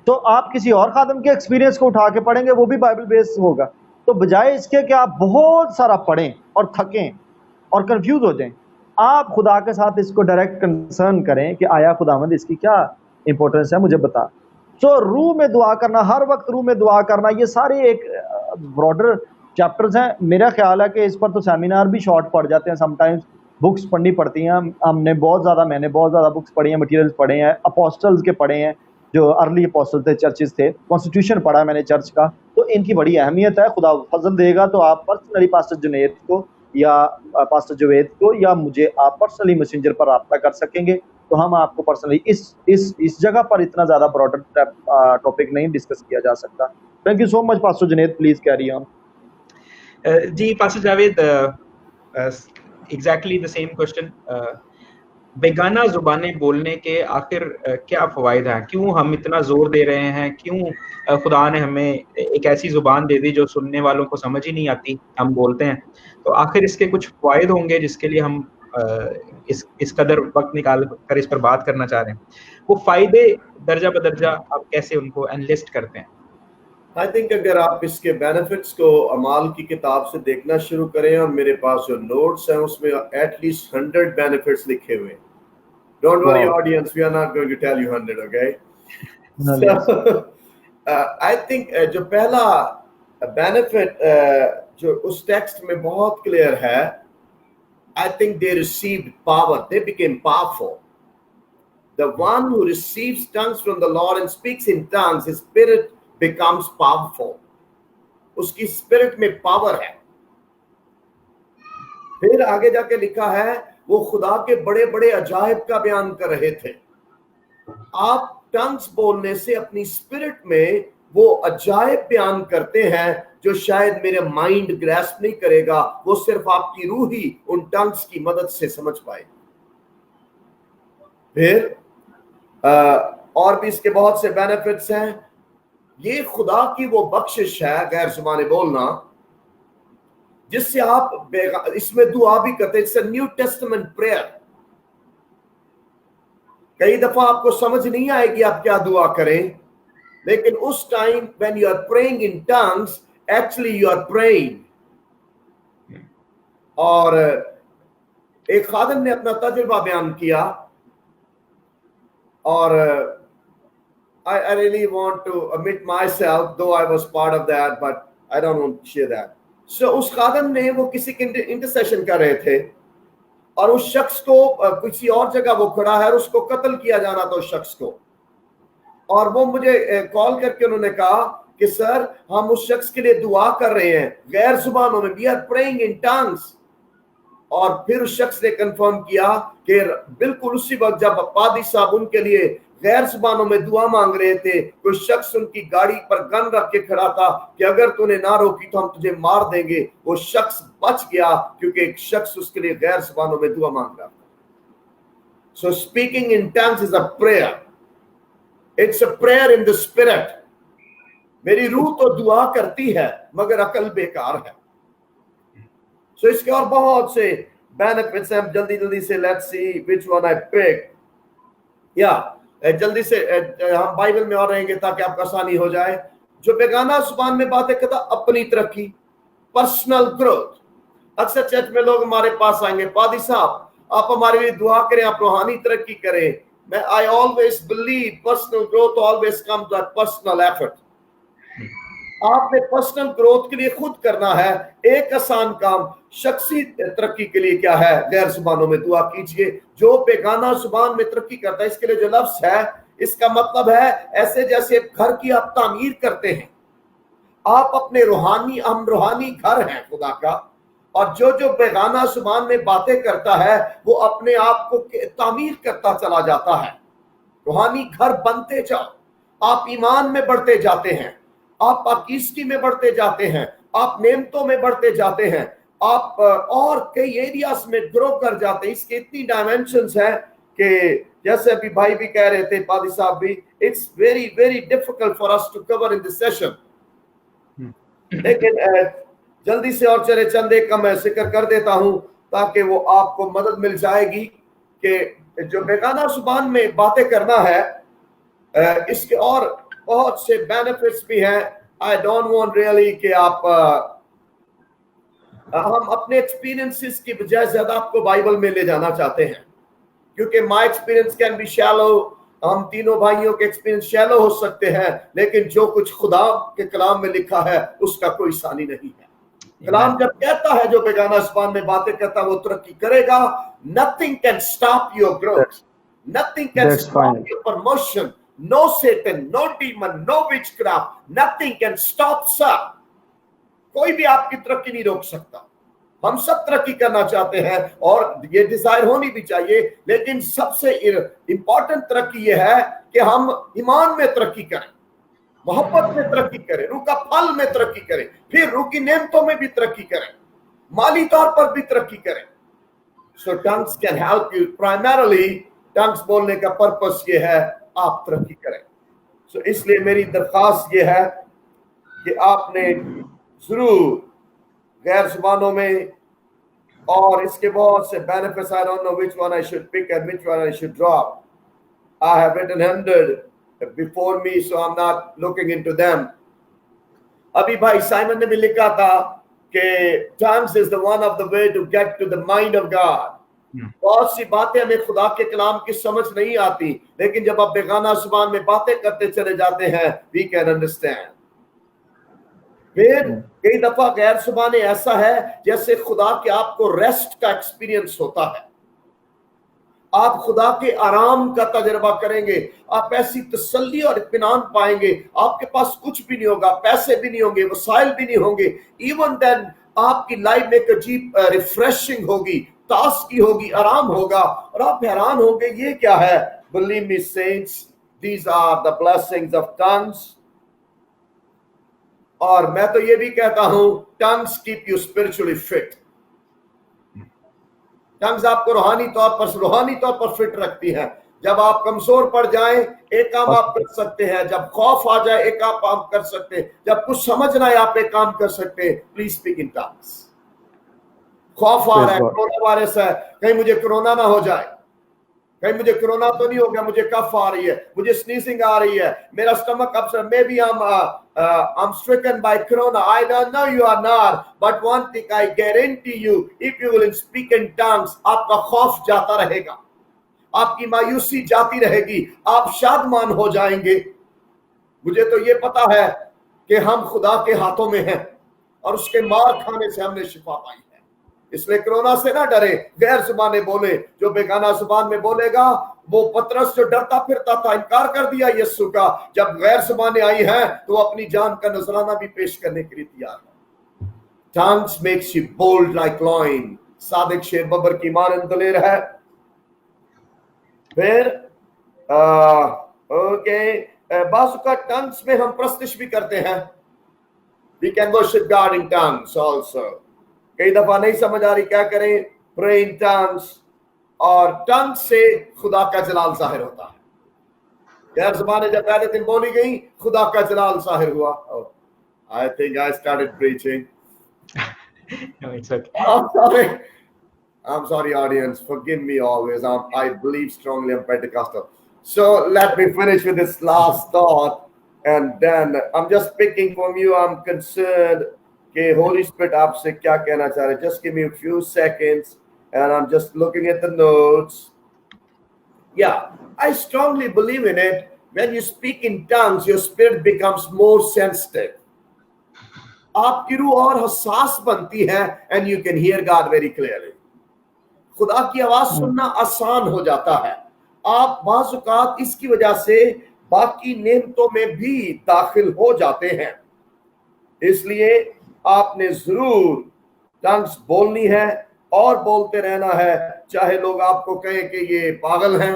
تو آپ کسی اور خادم کے ایکسپیرینس کو اٹھا کے پڑھیں گے، وہ بھی بائبل بیس ہوگا. تو بجائے اس کے کہ آپ بہت سارا پڑھیں اور تھکیں اور کنفیوز ہو جائیں، آپ خدا کے ساتھ اس کو ڈائریکٹ کنسرن کریں کہ آیا خداوند اس کی کیا امپورٹنس ہے، مجھے بتا. سو روح میں دعا کرنا، ہر وقت روح میں دعا کرنا، یہ سارے ایک براڈر چیپٹرز ہیں. میرا خیال ہے کہ اس پر تو سیمینار بھی شارٹ پڑ جاتے ہیں سم ٹائمز. بکس پڑھنی پڑتی ہیں. میں نے بہت زیادہ بکس پڑھی ہیں، مٹیریلز پڑھے ہیں، اپوسٹلز کے پڑھے ہیں جو ارلی اپوسٹل تھے، چرچز تھے. کانسٹیٹیوشن پڑھا ہے میں نے چرچ کا. تو ان کی بڑی اہمیت ہے. خدا فضل دے گا تو آپ پرسنلی پاسٹر جنید کو یا پاسٹر جوید کو یا مجھے آپ پرسنلی میسنجر پر رابطہ کر سکیں گے، تو ہم آپ کو پرسنلی اس جگہ پر اتنا زیادہ براڈر ٹاپک نہیں ڈسکس کیا جا سکتا. Thank you so much pastor Junaid, please carry on. جی pastor Javed, exactly the same question. بیگانہ زبانیں بولنے کے آخر کیا فوائد ہیں؟ کیوں ہم اتنا زور دے رہے ہیں؟ کیوں خدا نے ہمیں ایک ایسی زبان دے دی جو سننے والوں کو سمجھ ہی نہیں آتی، ہم بولتے ہیں؟ تو آخر اس کے کچھ فوائد ہوں گے جس کے لیے ہم اس قدر وقت نکال کر اس پر بات کرنا چاہ رہے ہیں. وہ فائدے درجہ بدرجہ آپ کیسے ان کو انلسٹ کرتے ہیں؟ I think اگر آپ اس کے بینیفٹس کو اعمال کی کتاب سے دیکھنا شروع کریں، اور میرے پاس جو نوٹس ہیں اس میں ایٹ لیسٹ 100 بینیفٹس لکھے ہوئے ہیں. Don't worry audience, we are not going to tell you 100, okay? So, I think جو پہلا بینیفٹ جو اس ٹیکسٹ میں بہت کلیئر ہے، I think they received power, they became powerful. The one who receives tongues from the Lord and speaks in tongues, his spirit becomes powerful. اس کی spirit میں power ہے. پھر آگے جا کے لکھا ہے وہ خدا کے بڑے بڑے عجائب کا بیان کر رہے تھے. آپ ٹنگز بولنے سے اپنی اسپرٹ میں وہ عجائب بیان کرتے ہیں جو شاید میرے مائنڈ گریسپ نہیں کرے گا، وہ صرف آپ کی روح ہی ان ٹنگز کی مدد سے سمجھ پائے. پھر اور بھی اس کے بہت سے بینیفٹس ہیں. یہ خدا کی وہ بخشش ہے غیر زبانیں بولنا جس سے آپ اس میں دعا بھی کرتے ہیں. It's a new testament prayer. کئی دفعہ آپ کو سمجھ نہیں آئے گی آپ کیا دعا کریں، لیکن اس time when you are praying in tongues, actually you are praying. और एक खादिम ने अपना तजुर्बा बयान किया और I really want to admit myself, though I was part of that, but I don't want to share that. So उस खादिम ने वो किसी के इंटरसेशन कर रहे थे और उस शख्स को किसी और जगह वो खड़ा है और उसको कत्ल किया जाना था उस शख्स को, और वो मुझे कॉल करके उन्होंने कहा कि सर हम उस शख्स के लिए दुआ कर रहे हैं गैर जुबानों में, we are praying in tongues. और फिर उस शख्स ने कंफर्म किया कि बिल्कुल उसी वक्त जब पादी साहब उनके लिए गैर जुबानों में दुआ मांग रहे थे, कोई शख्स उनकी गाड़ी पर गन रख के खड़ा था कि अगर तूने ना रोकी तो हम तुझे मार देंगे। वो शख्स बच गया क्योंकि एक शख्स उसके लिए गैर जुबानों में दुआ मांग रहा था। सो speaking in tongues is a prayer, it's a prayer in the spirit. मेरी रूह तो दुआ करती है मगर अकल बेकार है। सो इसके और बहुत से बेनिफिट्स हैं। जल्दी जल्दी से let's see which one I pick. या जल्दी से हम बाइबल में और रहेंगे ताकि आपको आसानी हो जाए। जो बेगाना जुबान में बातें करता, अपनी तरक्की, पर्सनल ग्रोथ। अक्सर चर्च में लोग हमारे पास आएंगे, पादी साहब आप हमारे लिए दुआ करें, आप रूहानी तरक्की करें। मैं I always believe personal growth always comes with personal effort. आपने पर्सनल ग्रोथ के लिए खुद करना है। एक आसान काम शख्सी तरक्की के लिए क्या है? गैर जुबानों में दुआ कीजिए। जो बेगाना जुबान में तरक्की करता है, इसके लिए जो लफ्ज है इसका मतलब है ऐसे जैसे घर की आप तामीर करते हैं। आप अपने हम रूहानी घर हैं खुदा का, और जो जो बेगाना जुबान में बातें करता है वो अपने आप को तामीर करता चला जाता है। रूहानी घर बनते जाओ, आप ईमान में बढ़ते जाते हैं, आप पाकीज़गी में बढ़ते जाते हैं, आप नेमतों में बढ़ते जाते हैं, आप और कई एरियाज में ग्रो कर जाते हैं। इसके इतनी डायमेंशंस हैं कि जैसे अभी भाई भी कह रहे थे, पादी साहब भी, it's very very difficult for us to cover in this session. लेकिन जल्दी से और चले चंद एक का मैं जिक्र कर देता हूं ताकि वो आपको मदद मिल जाएगी कि जो बेगाना जुबान में बातें करना है इसके और बहुत से बेनिफिट्स भी हैं। आई डोंट वांट रियली कि आप हम अपने एक्सपीरियंसेस की बजाय ज्यादा आपको बाइबल में ले जाना चाहते हैं, क्योंकि my experience can be shallow. हम तीनों भाइयों के एक्सपीरियंस शैलो हो सकते हैं, लेकिन जो कुछ खुदा के कलाम में लिखा है उसका कोई सानी नहीं है। कलाम जब कहता है जो बेगाना जुबान में बातें करता है वो तरक्की करेगा। Nothing can stop your growth, nothing can stop your promotion, no Satan, no demon, no witchcraft, nothing can stop sir। कोई भी आपकी तरक्की नहीं रोक सकता। हम सब तरक्की करना चाहते हैं और ये डिजायर होनी भी चाहिए, लेकिन सबसे इंपॉर्टेंट तरक्की ये है कि हम ईमान में तरक्की करें, मोहब्बत में तरक्की करें, रूह का फल में तरक्की करें, फिर रूह की नेमतों में भी तरक्की करें, माली तौर पर भी तरक्की करें। So tongues can help you. Primarily tongues बोलने का पर्पस ये है आप तरक्की करें। सो इसलिए मेरी दरख्वास्त ये है कि आपने जरूर गैर जुबानों में और इसके बहुत से benefits, I don't know which one I should pick and which one I should drop. I have written 100 before me, so I am not looking into them. अभी भाई साइमन ने भी लिखा था कि tongues is the one of the way to get to the mind of God. बहुत सी बातें हमें खुदा के कलाम की समझ नहीं आती, लेकिन जब आप बेगाना जुबान में बातें करते चले जाते हैं वी कैन अंडरस्टैंड। फिर कई दफा गैर जुबान ऐसा है जैसे खुदा के आपको रेस्ट का एक्सपीरियंस होता है, आप खुदा के आराम का तजर्बा करेंगे, आप ऐसी तसल्ली और इत्मीनान पाएंगे। आपके पास कुछ भी नहीं होगा, पैसे भी नहीं होंगे, वसाइल भी नहीं होंगे, इवन देन आपकी लाइफ में एक अजीब रिफ्रेशिंग होगी, ताजगी होगी, आराम होगा, और आप हैरान होंगे ये क्या है। Believe me saints, these are the blessings of tongues। और मैं तो ये भी कहता हूं tongues keep you spiritually fit। Tongues आपको रूहानी तौर पर फिट रखती हैं। जब आप कमजोर पड़ जाएं एक काम आप कर सकते हैं, जब खौफ आ जाए एक काम कर सकते हैं, जब कुछ समझना है आप एक काम कर सकते हैं, प्लीज स्पीक इन टंग्स। खौफ आ रहा है, कोरोना वायरस है, कहीं मुझे कोरोना ना हो जाए, کہیں مجھے کورونا تو نہیں ہو گیا, مجھے کف آ رہی ہے, مجھے sneezing آ رہی ہے, میرا stomach upset, maybe I'm stricken by corona. I don't know, you are not, but one thing I guarantee you, if you will speak in tongues, آپ کا خوف جاتا رہے گا, آپ کی مایوسی جاتی رہے گی, آپ شادمان ہو جائیں گے. مجھے تو یہ پتا ہے کہ ہم خدا کے ہاتھوں میں ہیں اور اس کے مار کھانے سے ہم نے شفا پائی ہے. اس لیے کرونا سے نہ ڈرے, غیر زبانیں بولے. جو بیگانہ زبان میں بولے گا, وہ پترس جو ڈرتا پھرتا تھا, انکار کر دیا یسوع کا, جب غیر زبانیں آئی ہیں تو وہ اپنی جان کا نذرانہ بھی پیش کرنے کے لیے تیار ہے. Tongues makes you bold like lion. صادق شیر ببر کی مانند دلیر ہے. پھر بعض اوقات ٹنگس میں ہم پرستش بھی کرتے ہیں. We can worship God in tongues also. کئی دفعہ نہیں سمجھ آ رہی کیا کریں, pray in tongues, اور ٹنگ سے خدا کا جلال ظاہر ہوتا ہے. غیر زبانیں جب پہلے دن بولی گئی, خدا کا جلال ظاہر ہوا. I think I started preaching. No, it's okay. I'm sorry audience, forgive me always. I believe strongly in Pentecostal. So let me finish with this last thought, and then I'm just picking from you. I'm concerned کہ Holy Spirit آپ سے کیا کہنا چاہ رہے. Just give me a few seconds and I'm just looking at the notes. Yeah, I strongly believe in it. When you speak in tongues, your spirit becomes more sensitive. آپ کی روح اور حساس بنتی ہے, and you can hear God very clearly. خدا کی آواز سننا آسان ہو جاتا ہے. آپ بعض اوقات اس کی وجہ سے باقی نعمتوں میں بھی داخل ہو جاتے ہیں. اس لیے آپ نے ضرور ٹنگس بولنی ہے اور بولتے رہنا ہے, چاہے لوگ آپ کو کہیں کہ یہ پاگل ہیں,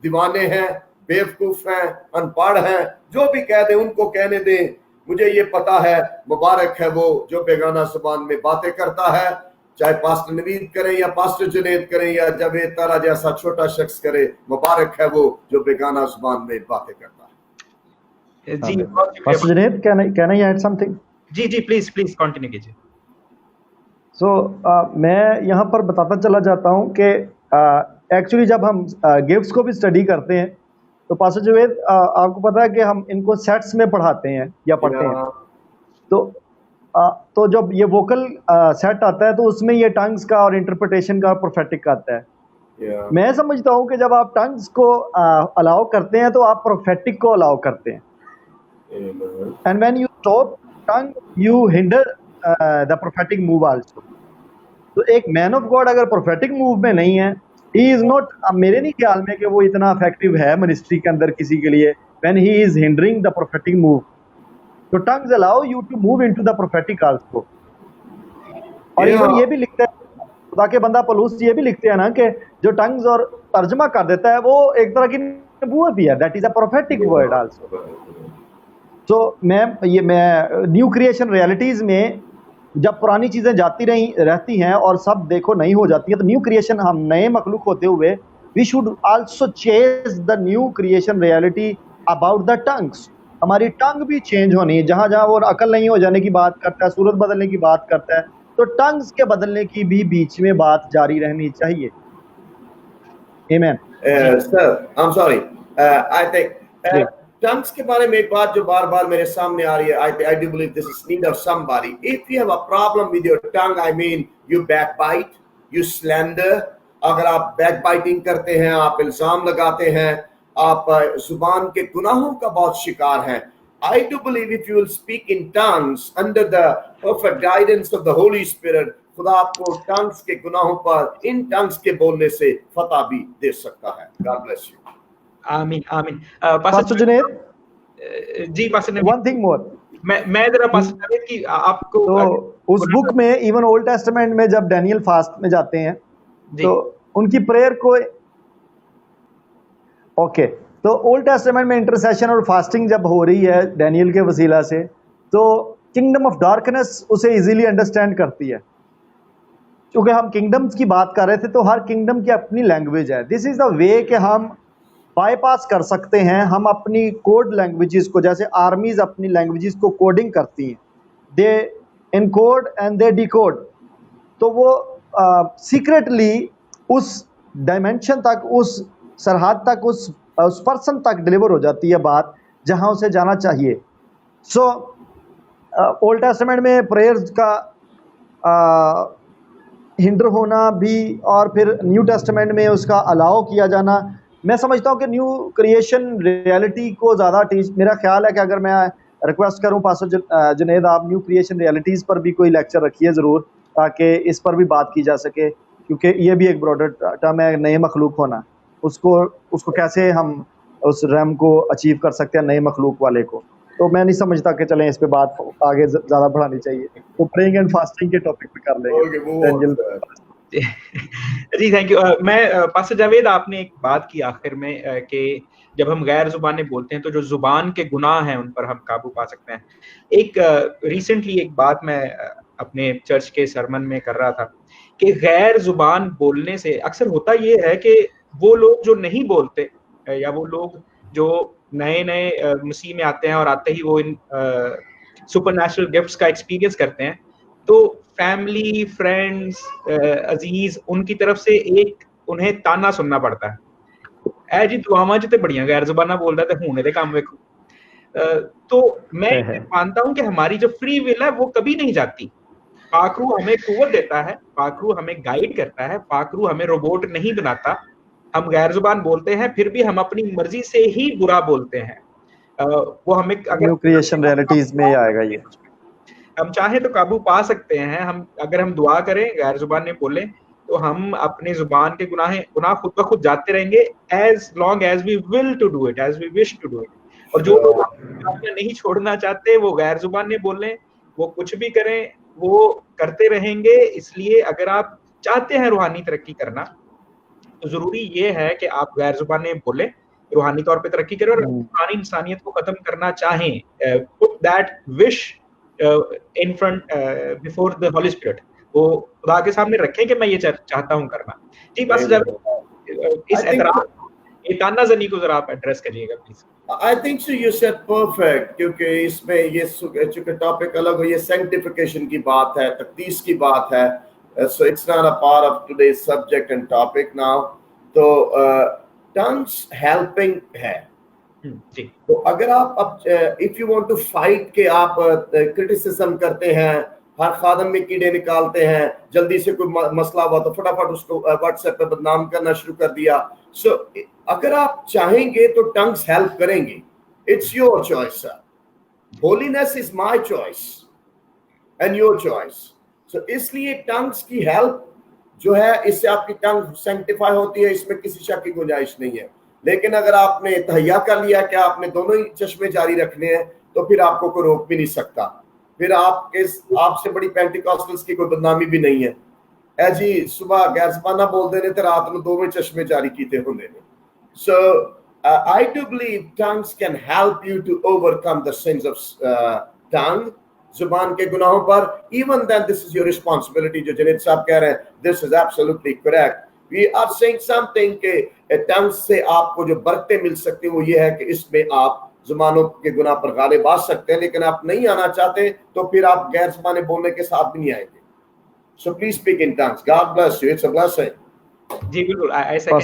دیوانے ہیں, بیوقوف ہیں, ان پڑھ ہیں, جو بھی کہہ دیں ان کو کہنے دیں. مجھے یہ پتا ہے مبارک ہے وہ جو بیگانہ زبان میں باتیں کرتا ہے, چاہے پاسٹر نوید کریں یا پاسٹر جنید کریں یا جاوید تارا جیسا چھوٹا شخص کرے. مبارک ہے وہ جو بیگانہ زبان میں باتیں کرتا ہے. جی pastor Junaid, can I add something? جی پلیز کنٹینیو کیجیے. سو میں یہاں پر بتاتا چلا جاتا ہوں کہ ایکچولی جب ہم گفٹس کو بھی اسٹڈی کرتے ہیں تو پاسٹر جاوید آپ کو پتا ہے کہ ہم ان کو سیٹس میں پڑھاتے ہیں یا پڑھتے ہیں. تو جب یہ ووکل سیٹ آتا ہے تو اس میں یہ ٹنگس کا اور انٹرپریٹیشن کا پروفیٹک کا آتا ہے. میں سمجھتا ہوں کہ جب آپ ٹنگس کو الاؤ کرتے ہیں تو آپ پروفیٹک کو الاؤ کرتے ہیں. And when you stop tongue, you hinder the prophetic move also. تو ایک مین آف گاڈ اگر prophetic move میں نہیں ہے, he is not, میرے نہیں خیال میں کہ وہ اتنا effective ہے منسٹری کے اندر کسی کے لیے when he is hindering the prophetic move. تو tongues allow you to move into the prophetic also. اور ایون یہ بھی لکھتا ہے خدا کے بندہ پولس یہ بھی لکھتے ہیں نا کہ جو tongues اور ترجمہ کر دیتا ہے وہ ایک طرح کی نبوت بھی ہے, that is a prophetic word also. تو میں نیو کریشن ریالٹیز میں جب پرانی چیزیں جاتی رہتی ہیں اور سب دیکھو نئی ہو جاتی ہیں, تو نیو کریشن ہم نئے مخلوق ہوتے ہوئے وی شوڈ آلسو چیز the new creation reality about the tongues. ہماری ٹنگ بھی چینج ہونی ہے. جہاں جہاں وہ عقل نہیں ہو جانے کی بات کرتا ہے, صورت بدلنے کی بات کرتا ہے, تو ٹنگس کے بدلنے کی بھی بیچ میں بات جاری رہنی چاہیے. آمین. Sir, I'm sorry. I think tongues کے بارے میں ایک بات جو بار بار میرے سامنے آ رہی ہے. I do believe this is need of somebody. If you have a problem with your tongue, I mean you backbite, you slander. اگر آپ بیک بائٹنگ کرتے ہیں, آپ الزام لگاتے ہیں, آپ زبان کے گناہوں کا بہت شکار ہیں. I do believe if you will speak in tongues under the perfect guidance of the Holy Spirit, خدا آپ کو tongues کے گناہوں پر ان tongues کے بولنے سے فتح بھی دے سکتا ہے. God bless you. آمین. پاسٹر جنید, جی پاسٹر ون تھنگ مور, میں ذرا پاسٹر جنید کی آپ کو تو اس بک میں ایون اولڈ ٹیسٹمنٹ میں جب ڈینیل فاسٹ میں جاتے ہیں تو ان کی پریئر کو تو اولڈ ٹیسٹمنٹ میں انٹرسیشن اور فاسٹنگ جب ہو رہی ہے ڈینیل کے وسیلہ سے, تو کنگڈم آف ڈارکنس اسے ایزیلی انڈرسٹینڈ کرتی ہے. چونکہ ہم کنگڈمز کی بات کر رہے تھے تو ہر کنگڈم کی اپنی لینگویج ہے. دس از دا وے کہ ہم بائی پاس کر سکتے ہیں ہم اپنی کوڈ لینگویجز کو, جیسے آرمیز اپنی لینگویجز کو کوڈنگ کرتی ہیں, دے انکوڈ اینڈ دے ڈیکوڈ. تو وہ سیکریٹلی اس ڈائمینشن تک, اس सरहद तक उस पर्सन तक डिलीवर हो जाती है बात जहाँ उसे जाना चाहिए. सो ओल्ड टेस्टामेंट में प्रेयर्स का हिंडर होना भी और फिर न्यू टेस्टामेंट में उसका अलाउ किया जाना, मैं समझता हूँ कि न्यू क्रिएशन रियलिटी को ज़्यादा मेरा ख्याल है कि अगर मैं रिक्वेस्ट करूँ पास्टर जुनैद, आप न्यू क्रिएशन रियलिटीज़ पर भी कोई लेक्चर रखिए ज़रूर, ताकि इस पर भी बात की जा सके, क्योंकि ये भी एक ब्रॉडर टर्म है, नए मखलूक होना. उसको कैसे हम उस रैम को अचीव कर सकते हैं, नए मखलूक वाले को. तो मैं नहीं समझता कि चलें इस पे बात आगे ज़्यादा बढ़ानी चाहिए. तो प्रेइंग एंड फास्टिंग के टॉपिक पे कर लेंगे. जी थैंक यू. मैं पास्टर जावेद, आपने एक बात की आखिर में कि जब हम गैर जुबाने बोलते हैं तो जो जुबान के गुनाह हैं उन पर हम काबू पा सकते हैं. एक रिसेंटली एक बात मैं अपने चर्च के सरमन में कर रहा था कि गैर जुबान बोलने से अक्सर होता ये है कि वो लोग जो नहीं बोलते या वो लोग जो नए नए मसीह में आते हैं और आते ही वो इन सुपरनैचुरल गिफ्ट्स का एक्सपीरियंस करते हैं, तो फैमिली, फ्रेंड्स, अजीज, उनकी तरफ से एक उन्हें ताना सुनना पड़ता है. ऐ जी दुआवां च ते बड़ियां गैर जुबाना बोल रहा थे, हुणे दे काम वेखो. तो मैं मानता हूं कि हमारी जो फ्री विल है वो कभी नहीं जाती. पाकरू हमें कुव्वत देता है, पाकरू हमें गाइड करता है, पाकरू हमें रोबोट नहीं बनाता. हम गैर जुबान बोलते हैं, फिर भी हम अपनी मर्जी से ही बुरा बोलते हैं. वो हमें न्यू क्रिएशन रियलिटीज में आएगा ये. हम चाहे तो काबू पा सकते हैं. हम अगर हम दुआ करें, गैर जुबान में बोलें, तो हम अपने जुबान के गुनाह खुद ब खुद जाते रहेंगे, as long as we will to do it, as we wish to do it. और जो लोग नहीं छोड़ना चाहते वो गैर जुबान में बोलें, वो कुछ भी करें, वो करते रहेंगे. इसलिए अगर आप चाहते हैं रूहानी तरक्की करना, तो जरूरी ये है कि आप गैर जुबान में बोलें, रूहानी तौर पे तरक्की करें, और पुरानी इंसानियत को खत्म करना चाहें, put that wish in front before the Holy Spirit, वो खुदा के सामने रखें कि मैं ये चाहता हूँ करना. जी बस इस एतराज, ये तानाज़नी को जरा आप एड्रेस करिएगा please. I think so you said perfect, क्योंकि इसमें ये चूंकि टॉपिक अलग है, ये sanctification की बात है, तकदीस की बात है, so it's not a part of today's subject and topic now. तो tongues helping है. तो अगर आप अब if you want to fight के आप criticism करते हैं, हर खादम में कीड़े निकालते हैं, जल्दी से कोई मसला हुआ तो फटाफट उसको व्हाट्सएप पे बदनाम करना शुरू कर दिया. सो अगर आप चाहेंगे तो टंग्स हेल्प करेंगे. It's your choice sir. Holiness is my choice and your choice. So इसलिए टंग्स की हेल्प जो है, इससे आपकी टंग सैंक्टिफाई होती है, इसमें किसी शक की गुंजाइश नहीं है. लेकिन अगर आपने तहैया कर लिया कि आपने दोनों ही चश्मे जारी रखने हैं, तो फिर आपको कोई रोक भी नहीं सकता. फिर आपसे बड़ी पेंटिकॉस्टल्स की कोई बदनामी भी नहीं है. ऐ जी सुबह गैर ज़बाना बोल देने ते रात में दो में चश्मे जारी कीते होंदे ने. So I do believe tongues can help you to overcome the sins of tongue, जुबान के गुनाहों पर. Even then this is your responsibility. जो जुनैद साहब कह रहे हैं, this is absolutely correct. We are saying something कि tongue से आपको जो बरकतें मिल सकती हैं वो ये है कि इसमें आप जुबानों के गुनाह पर गालिब आ सकते हैं. लेकिन आप नहीं आना चाहते तो फिर आप गैर ज़बाने बोलने के साथ भी नहीं आएंगे. So please speak in tongues. God bless you. It's a blessing. जी बिल्कुल. ऐसा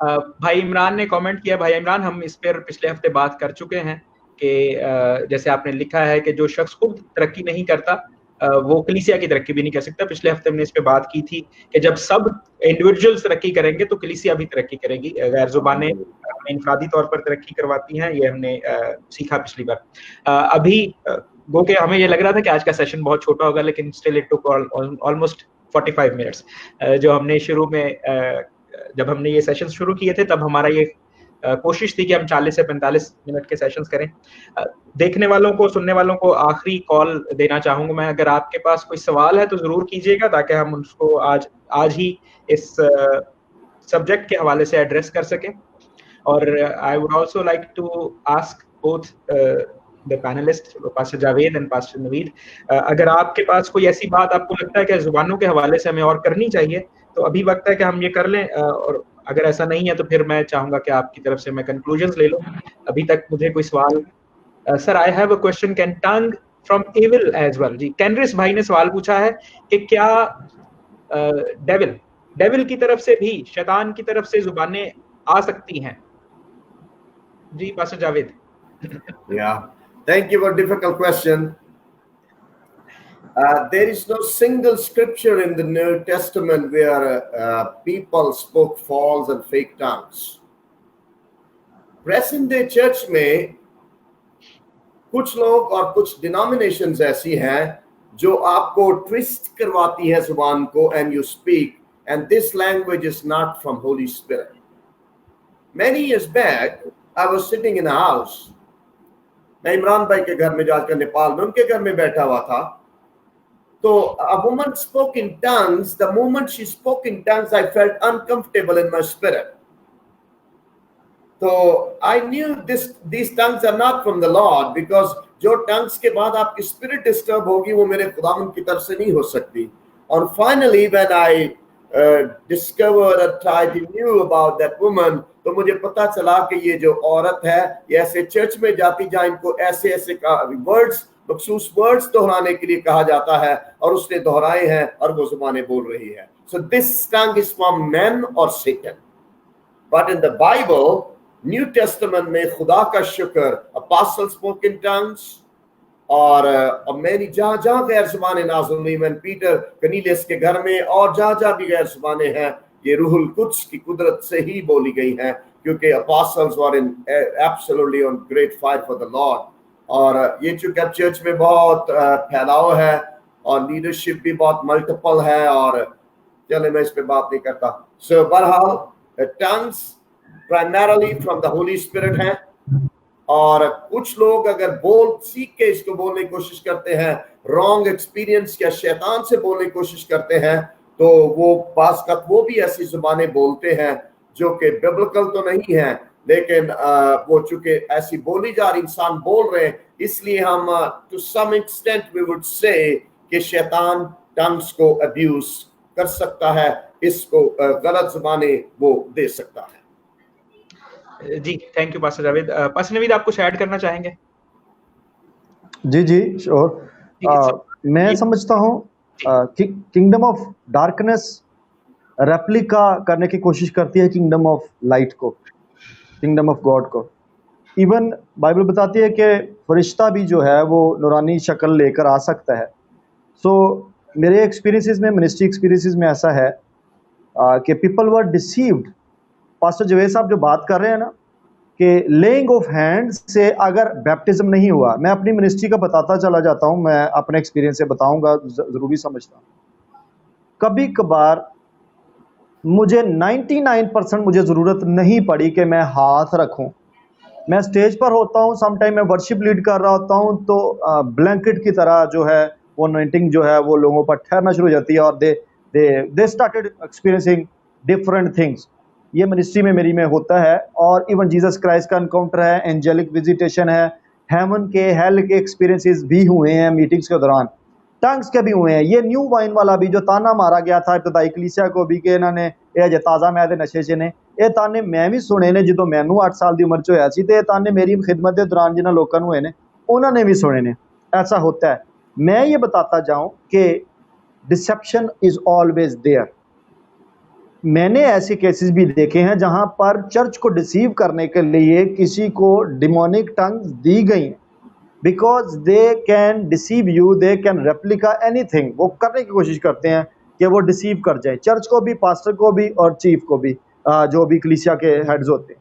भाई इमरान ने कमेंट किया. भाई इमरान, हम इस पर पिछले हफ्ते बात कर चुके हैं कि जैसे आपने लिखा है कि जो शख्स खुद तरक्की नहीं करता वो कलीसिया की तरक्की भी नहीं कर सकता. पिछले हफ्ते हमने इस पे बात की थी कि जब सब इंडिविजुअल्स तरक्की करेंगे तो कलीसिया भी तरक्की करेगी. गैर जुबानें इनफरादी तौर पर तरक्की करवाती हैं, ये हमने सीखा पिछली बार. अभी गो के हमें ये लग रहा था कि आज का सेशन बहुत छोटा होगा, लेकिन still it took almost 45 minutes. जो हमने शुरू में जब हमने ये सेशन शुरू किए थे तब हमारा ये कोशिश थी कि हम 40 से 45 मिनट के सेशंस करें. देखने वालों को, सुनने वालों को आखिरी कॉल देना चाहूंगा मैं. अगर आपके पास कोई सवाल है तो जरूर कीजिएगा, ताकि हम उसको आज ही इस सब्जेक्ट के हवाले से एड्रेस कर सकें. और I would also like to ask both the panelist, pastor Javed and pastor Naveed, अगर आपके पास कोई ऐसी बात आपको लगता है कि जुबानों के हवाले से हमें और करनी चाहिए, तो अभी वक्त है कि हम ये कर लें. और अगर ऐसा नहीं है तो फिर मैं चाहूंगा कि आपकी तरफ से मैं कंक्लूजन्स ले लूं. अभी तक मुझे कोई सवाल. Sir I have a question, can tongue from evil as well. जी कैनरिस भाई ने सवाल पूछा है कि क्या डेविल की तरफ से भी, शैतान की तरफ से जुबानें आ सकती हैं। जी pastor Javed. Yeah, thank you for difficult question. There is no single scripture in the New Testament where people spoke false and fake tongues. Present day church में कुछ लोग और कुछ denominations ऐसी हैं जो आपको twist करवाती है जुबान को, and you speak, and this language is not from Holy Spirit. Many years back, I was sitting in a house. मैं इमरान भाई के घर में जाकर नेपाल में उनके घर में बैठा हुआ था, तो a woman spoke in tongues. The moment she spoke in tongues, I felt uncomfortable in my spirit. So I knew these tongues are not from the Lord, because जो tongues के बाद आपकी spirit disturb होगी वो मेरे खुदावंद की तरफ से नहीं हो सकती. And finally when I discovered or tried to knew about that woman, तो मुझे पता चला कि ये जो औरत है ये ऐसे चर्च में जाती जहाँ इनको ऐसे ऐसे वर्ड्स, मखसूस वर्ड्स दोहराने के लिए कहा जाता है, और उसने दोहराए हैं और वो ज़ुबानें बोल रही है. So this tongue is from men or Satan. But in the Bible, New Testament में खुदा का शुक्र, apostles spoke in tongues, और मैंने जहाँ गैर ज़ुबानें नाज़िल हुई, when Peter कनीलियस के घर में और जहाँ भी गैर ज़ुबानें हैं, ये रूहुल कुद्स की कुदरत से ही बोली गई हैं, क्योंकि apostles were in absolutely on great fight for the Lord. और ये चूँकि अब चर्च में बहुत फैलाव है और लीडरशिप भी बहुत मल्टीपल है, और चले मैं इस पे बात नहीं करता. So बहरहाल tongues primarily from the Holy Spirit हैं, और कुछ लोग अगर सीख के इसको बोलने की कोशिश करते हैं, रॉन्ग एक्सपीरियंस या शैतान से बोलने की कोशिश करते हैं, तो वो बासकत वो भी ऐसी जुबानें बोलते हैं जो कि बिब्लिकल तो नहीं है, लेकिन वो चूंकि ऐसी बोली जा रही, इंसान बोल रहे हैं, इसलिए हम to some extent we would say कि शैतान टंग्स को अब्यूज कर सकता है, इसको गलत जुबानें वो दे सकता है. जी thank you pastor Javed. Pastor Naveed आप कुछ ऐड करना चाहेंगे? जी श्योर. मैं समझता हूँ किंगडम ऑफ डार्कनेस रेप्लिका करने की कोशिश करती है किंगडम ऑफ लाइट को, किंगडम ऑफ गॉड को. इवन बाइबल बताती है कि फरिश्ता भी जो है वो नूरानी शक्ल लेकर आ सकता है. सो मेरे एक्सपीरियंसेस में, मिनिस्ट्री एक्सपीरियंसेस में ऐसा है कि people were deceived. Pastor Javed साहब जो बात कर रहे हैं ना कि लेइंग ऑफ हैंड से अगर बैप्टिज्म नहीं हुआ, मैं अपनी मिनिस्ट्री का बताता चला जाता हूँ, मैं अपने एक्सपीरियंस से बताऊंगा, ज़रूरी समझता हूँ. कभी कभार मुझे 99% मुझे ज़रूरत नहीं पड़ी कि मैं हाथ रखूं. मैं स्टेज पर होता हूँ, सम टाइम मैं वर्शिप लीड कर रहा होता हूँ, तो ब्लैंकेट की तरह जो है वो अनॉइंटिंग जो है वो लोगों पर ठहरना शुरू हो जाती है, और they started experiencing different things. ये मिनिस्ट्री में मेरी में होता है. और इवन जीसस क्राइस्ट का एनकाउंटर है, एंजेलिक विजिटेशन है, हेवन के हेल के एक्सपीरियंसेस भी हुए हैं मीटिंग्स के दौरान, टंग्स के भी हुए हैं. ये न्यू वाइन वाला भी जो ताना मारा गया था इब्तदाई कलीसिया को भी कि इन्होंने ये जे ताज़ा मैदे नशे च ने, ये ताने मैं भी सुने ने जो मैनू 8 साल की उम्र च होया सी, ते ये ताने मेरी खिदमत के दौरान जिन्होंने लोगों हुए ने उन्होंने भी सुने ने. ऐसा होता है. मैं ये बताता जाऊँ कि डिसेप्शन इज़ ऑलवेज देयर. मैंने ऐसे केसेस भी देखे हैं जहां पर चर्च को डिसीव करने के लिए किसी को डिमोनिक टंग्स दी गई, because they can deceive you, they can replica anything. वो करने की कोशिश करते हैं कि वो डिसीव कर जाए चर्च को भी, पास्टर को भी और चीफ को भी, जो भी कलीसिया के हेड्स होते हैं.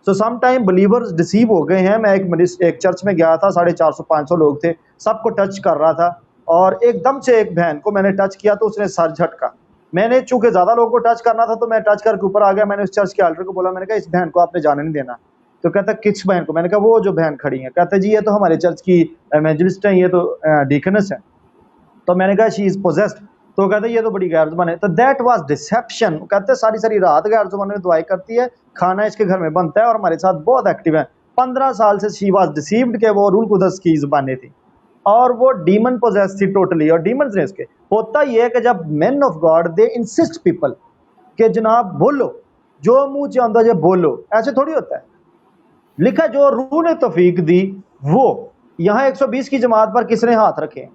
सो सम टाइम बिलीवर्स डिसीव हो गए हैं. मैं एक चर्च में गया था, 450-500 लोग थे, सबको टच कर रहा था, और एकदम से एक बहन को मैंने टच किया तो उसने सर झटका. मैंने चूंकि ज़्यादा लोगों को टच करना था तो मैं टच करके ऊपर आ गया. मैंने उस चर्च के एल्डर को बोला, मैंने कहा इस बहन को आपने जाने नहीं देना. तो कहता किस बहन को? मैंने कहा वो जो बहन खड़ी है. कहता जी ये तो हमारे चर्च की एवेंजलिस्ट है, ये तो डीकनस है. तो मैंने कहा शी इज़ पोजेस्ड. तो कहते ये तो बड़ी गैर ज़ुबान है. तो दैट वाज डिसेप्शन. कहते सारी सारी रात गैर ज़ुबान में दुआई करती है, खाना इसके घर में बनता है और हमारे साथ बहुत एक्टिव है. 15 साल से शी वाज डिसीव्ड के वो रूल कुदस की ज़ुबानें थी, और वो डीमन पोजेस थी टोटली. और डीमन ने इसके होता ये है कि जब main of God they insist people कि जनाब बोलो, जो मुंह से आंदा जो बोलो, ऐसे थोड़ी होता है. लिखा जो रूह ने तौफीक दी वो, यहाँ 120 की जमात पर किसने हाथ रखे?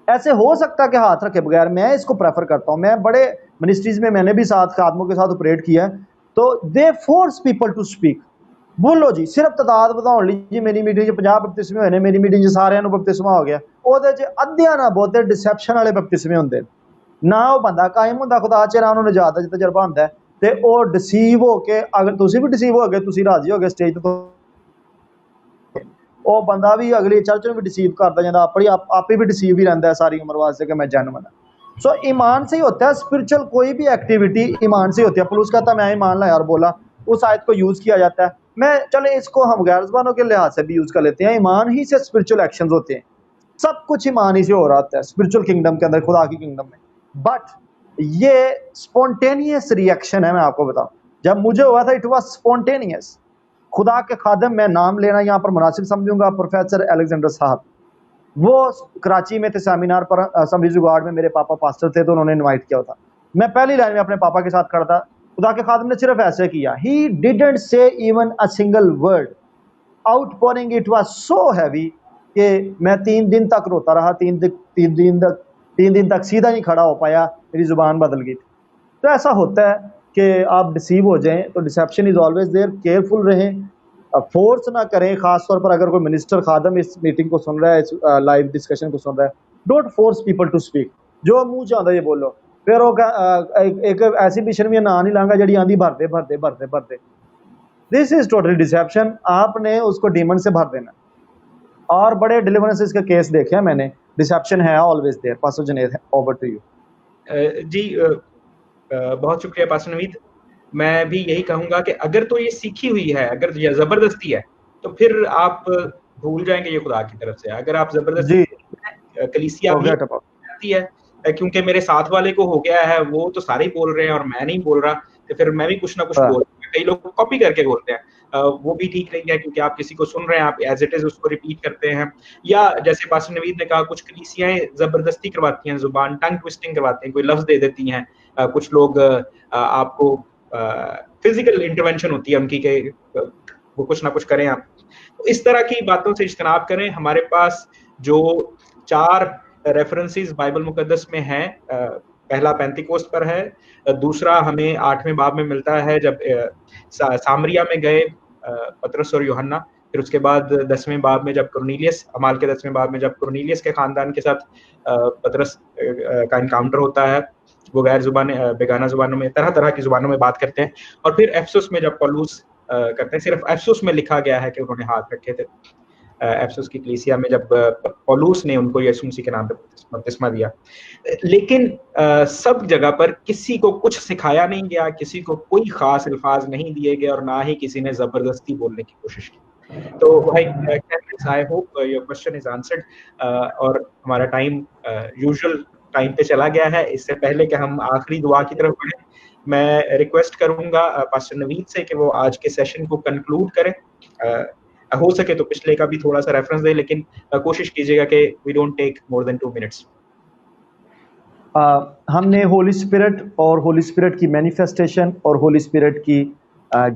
ऐसे हो सकता है कि हाथ रखे बगैर. मैं इसको प्रेफर करता हूँ. मैं बड़े मिनिस्ट्रीज में मैंने भी साथ खादमों के साथ ऑपरेट किया है, تو they force people to speak. بولو جی, صرف تعداد ਵਧਾਉਣ ਲਈ ਜੀ ਮੇਰੀ ਮੀਟਿੰਗ 'ਚ 50 ਬਪਤਿਸਮੇ ਹੋਏ ਨੇ, ਮੇਰੀ ਮੀਟਿੰਗ 'ਚ ਸਾਰਿਆਂ ਨੂੰ ਬਪਤਿਸਮਾ ਹੋ ਗਿਆ, ਉਹਦੇ 'ਚ ਅੱਧਿਆਂ ਨਾਲ ਬਹੁਤੇ ਡਿਸੈਪਸ਼ਨ ਵਾਲੇ ਬਪਤਿਸਮੇ ਹੁੰਦੇ ਨੇ. ਨਾ ਉਹ ਬੰਦਾ ਕਾਇਮ ਹੁੰਦਾ ਖੁਦਾ 'ਚ, ਨਾ ਉਹਨੂੰ ਨਜਾਤ ਦਾ ਤਜਰਬਾ ਹੁੰਦਾ, ਤੇ ਉਹ ਡਿਸੀਵ ਹੋ ਕੇ, ਅਗਰ ਤੁਸੀਂ ਵੀ ਡਿਸੀਵ ਹੋ ਗਏ, ਤੁਸੀਂ ਰਾਜ਼ੀ ਹੋ ਗਏ ਸਟੇਜ ਤੋਂ, ਉਹ ਬੰਦਾ ਵੀ ਅਗਲੀ ਚਰਚ ਨੂੰ ਵੀ ਡਿਸੀਵ ਕਰਦਾ ਜਾਂਦਾ, ਆਪੇ ਵੀ ਡਿਸੀਵ ਹੀ ਰਹਿੰਦਾ ਸਾਰੀ ਉਮਰ ਵਾਸਤੇ کہ میں جینوئن ہوں. سو ایمان سے ہی ہوتا ہے اسپرچل کوئی بھی ایکٹیویٹی ایمان سے ہوتی ہے. پولس کہتا ہے میں ایمان لایا اور بولا, اس آیت کو یوز کیا جاتا ہے. میں چلے اس کو ہم غیر زبانوں کے لحاظ سے بھی یوز کر لیتے ہیں. ایمان ہی سے اسپرچل ایکشنز ہوتے ہیں, سب کچھ ایمان ہی سے ہو رہا ہوتا ہے اسپرچل کنگڈم کے اندر, خدا کی کنگڈم میں. بٹ یہ اسپونٹینیس ریئیکشن ہے. میں آپ کو بتاؤں, جب مجھے ہوا تھا اٹ واز اسپونٹینیس. خدا کے خادم, میں نام لینا یہاں پر مناسب سمجھوں گا, پروفیسر الیگزینڈر صاحب, وہ کراچی میں تھے سیمینار پر, اسمبلی جگاڑ میں. میرے پاپا پاسٹر تھے تو انہوں نے انوائٹ کیا تھا. میں پہلی لائن میں اپنے پاپا کے ساتھ کھڑا تھا. خدا کے خادم نے صرف ایسے کیا, ہی ڈیڈنٹ سے even a single word. Out pouring it was so heavy کہ میں 3 دن تک روتا رہا. 3 دن تک سیدھا نہیں کھڑا ہو پایا, میری زبان بدل گئی. تو ایسا ہوتا ہے کہ آپ ڈسیو ہو جائیں تو deception is always there. Careful رہیں, فورس نہ کریں. خاص طور پر اگر کوئی منسٹر خادم اس میٹنگ کو سن رہا ہے, اس لائیو ڈسکشن کو سن رہا ہے, don't force people to speak. جو منہ چاہتا ہے یہ بولو. پھر وہ ایک ایسی مشن میں نہ نہیں لانگا جڑی آندھی بھرتے بھرتے بھرتے بھرتے. دس از ٹوٹلی ڈسیپشن. آپ نے اس کو ڈیمن سے بھر دینا. اور بڑے ڈیلیورنسز کا کیس دیکھے ہیں میں نے. ڈسیپشن ہے always there. Pastor Junaid, over to you. جی بہت شکریہ پاسٹر نوید. میں بھی یہی کہوں گا کہ اگر تو یہ سیکھی ہوئی ہے, اگر یہ زبردستی ہے, تو پھر آپ بھول جائیں گے یہ خدا کی طرف سے. اگر آپ زبردستی کلیسیا بھی ہے کیونکہ میرے ساتھ والے کو ہو گیا ہے, وہ تو سارے ہی بول رہے ہیں اور میں نہیں بول رہا, تو پھر میں بھی کچھ نہ کچھ بول رہا ہوں. کئی لوگ کاپی کر کے بولتے ہیں, وہ بھی ٹھیک نہیں ہے, کیونکہ آپ کسی کو سن رہے ہیں, آپ ایز اٹ از اس کو ریپیٹ کرتے ہیں. یا جیسے پاسٹر نوید نے کہا, کچھ کلیسیاں زبردستی کرواتی ہیں, زبان ٹنگ ٹوسٹنگ کرواتے ہیں, کوئی لفظ دے دیتی ہیں. کچھ لوگ آپ کو فزیکل انٹرونشن ہوتی ہے ان کی کہ وہ کچھ نہ کچھ کریں. آپ اس طرح کی باتوں سے اجتناب کریں. ہمارے پاس جو 4 ریفرنسز بائبل مقدس میں ہیں, پہلا پینتیکوست پر ہے, دوسرا ہمیں 8ویں باب میں ملتا ہے جب سامریا میں گئے پطرس اور یوحنا, پھر اس کے بعد 10ویں باب میں جب کرنیلیس, اعمال کے 10ویں باب میں جب کرنیلیس کے خاندان کے ساتھ پطرس کا انکاؤنٹر ہوتا ہے, وہ غیر زبان بیگانہ زبانوں میں, طرح طرح کی زبانوں میں بات کرتے ہیں. اور پھر افسس میں جب پولس کرتے ہیں, صرف افسس میں لکھا گیا ہے کہ انہوں نے ہاتھ رکھے تھے. افسس کی کلیسیا میں جب پولس نے ان کو یسوع مسیح کے نام پہ بپتسمہ دیا. لیکن سب جگہ پر کسی کو کچھ سکھایا نہیں گیا, کسی کو کوئی خاص الفاظ نہیں دیے گئے, اور نہ ہی کسی نے زبردستی بولنے کی کوشش کی. تو I hope your question is answered. اور ہمارا ٹائم یوزول ٹائم پہ چلا گیا ہے. اس سے پہلے کہ ہم آخری دعا کی طرف بڑھیں, میں ریکویسٹ کروں گا پاسٹر نوید سے کہ وہ آج کے سیشن کو کنکلوڈ کریں. ہو سکے تو پچھلے کا بھی تھوڑا سا ریفرنس دیں, لیکن کوشش کیجیے گا کہ we don't take more than 2 minutes. ہم نے ہولی اسپرٹ اور ہولی اسپرٹ کی مینیفیسٹیشن اور ہولی اسپرٹ کی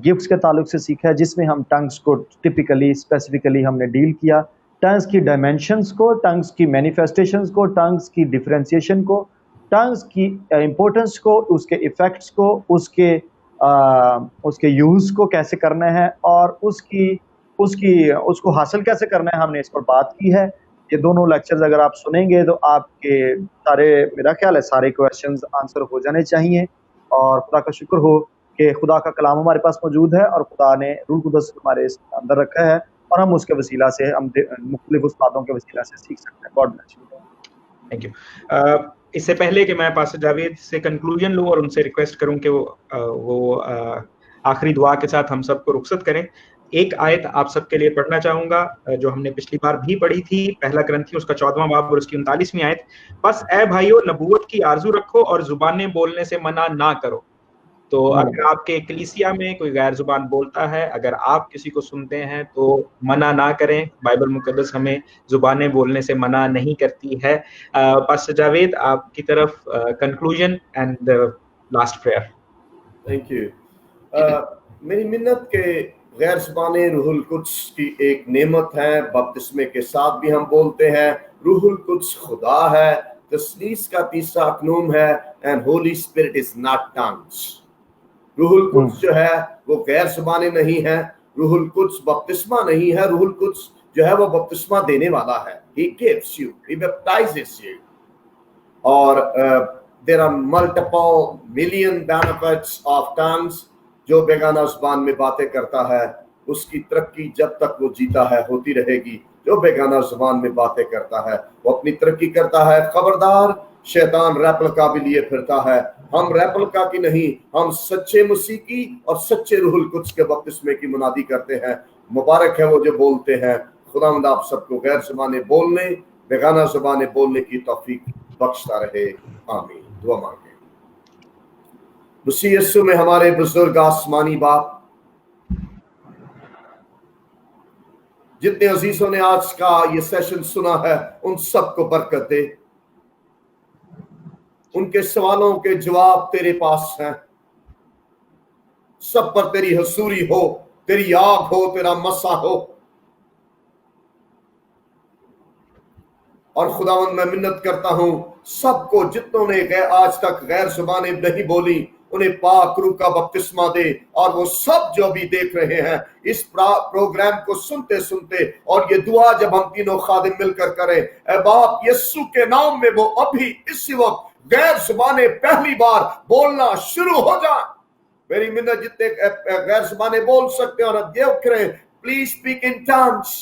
گفٹس کے تعلق سے سیکھا ہے, جس میں ہم ٹنگس کو ٹپیکلی اسپیسیفکلی ہم نے ڈیل کیا. ٹنگس کی ڈائمینشنس کو, ٹنگس کی مینیفیسٹیشنس کو, ٹنگس کی ڈفرینسیشن کو, ٹنگس کی امپورٹنس کو, اس کے ایفیکٹس کو, اس کے یوز کو کیسے کرنا ہے, اور اس کو حاصل کیسے کرنا ہے, ہم نے اس پر بات کی ہے. یہ دونوں لیکچرز اگر آپ سنیں گے تو آپ کے سارے, میرا خیال ہے سارے کویشچنز آنسر ہو جانے چاہیے. اور خدا کا شکر ہو کہ خدا کا کلام ہمارے پاس موجود ہے, اور خدا نے روح القدس ہمارے اندر رکھا ہے, اور ہم اس کے وسیلہ سے, ہم مختلف استادوں کے وسیلہ سے سیکھ سکتے ہیں. God bless you. Thank you. اس سے پہلے کہ میں پاسٹر جاوید سے کنکلوژن لوں اور ان سے ریکویسٹ کروں کہ وہ آخری دعا کے ساتھ ہم سب کو رخصت کریں, ایک آیت آپ سب کے لیے پڑھنا چاہوں گا جو ہم نے پچھلی بار بھی پڑھی تھی, پہلا کرنتھی اس کا 14واں باب اور اس کی 39ویں آیت. بس اے بھائیو, نبوت کی آرزو رکھو اور زبانیں بولنے سے منع نہ کرو. تو اگر آپ کے کلیسیا میں کوئی غیر زبان بولتا ہے, اگر آپ کسی کو سنتے ہیں تو منع نہ کریں. بائبل مقدس ہمیں زبانیں بولنے سے منع نہیں کرتی ہے. پاسٹر جاوید, آپ کی طرف conclusion and last prayer. Thank you. میری منت کے غیر زبانیں روح القدس کی ایک نعمت ہے. بپتسمے کے ساتھ بھی ہم بولتے ہیں روح القدس خدا ہے, تثلیث کا تیسرا اقنوم ہے, and Holy Spirit is not tongues. रूहुल कुद्स जो है वो गैर ज़बानें नहीं है, रूहुल कुद्स बपतिस्मा नहीं है, रूहुल कुद्स जो है वो बपतिस्मा देने वाला है. He gives you, he baptizes you. और there are multiple million benefits of tongues. जो बेगाना ज़बान में बातें करता है उसकी तरक्की जब तक वो जीता है होती रहेगी. जो बेगाना ज़बान में बातें करता है वो अपनी तरक्की करता है. खबरदार, शैतान रेप्लिका भी लिए फिरता है. हम रेप्लिका की नहीं, हम सच्चे मसीह की और सच्चे रूहुल कुद्स के बपतिस्मे की मुनादी करते हैं. मुबारक है वो जो बोलते हैं. खुदावंद आप सबको गैर ज़बानें बोलने, बेगाना ज़बानें बोलने की तौफीक बख्शता रहे. आमीन. दुआ मांगे. मसीह यीशु में हमारे बुजुर्ग आसमानी बाप, जितने अजीजों ने आज का ये सेशन सुना है उन सबको बरकत दे. उनके सवालों के जवाब तेरे पास हैं. सब पर तेरी हसूरी हो, तेरी आग हो, तेरा मसा हो. और खुदावंद मैं मिन्नत करता हूं सबको जितनों ने आज तक गैर ज़बानें नहीं बोली उन्हें पाक रूह का बपतिस्मा दे. और वो सब जो भी देख रहे हैं इस प्रोग्राम को सुनते सुनते, और ये दुआ जब हम तीनों खादिम मिलकर करें, ऐ बाप यीशु के नाम में वो अभी इसी वक्त गैर ज़बानें पहली बार बोलना शुरू हो जाए. मेरी मिन्नत जितने गैर ज़बानें बोल सकते हैं और देख रहे हैं, please speak in tongues.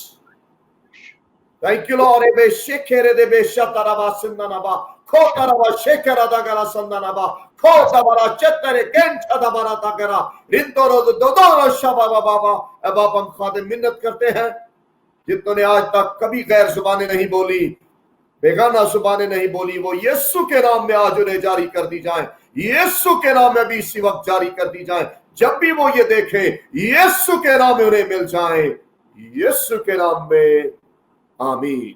Thank you, Lord. Ebe shekere de be shataraba sindanaba. Kotaraba shekera dagara sandanaba. Kotabara chetere kencha dabara dagara. Rindoro dodoro shababa baba. अब आप हम खादिम मिन्नत करते हैं जितनों ने आज तक कभी गैर ज़बानें नहीं बोली, बेगाना ज़बानें नहीं बोली, वो यीशु के नाम में आज उन्हें जारी कर दी जाए. यीशु के नाम में भी इसी वक्त जारी कर दी जाए. जब भी वो ये देखें यीशु के नाम में उन्हें मिल जाए. यीशु के नाम में आमीन.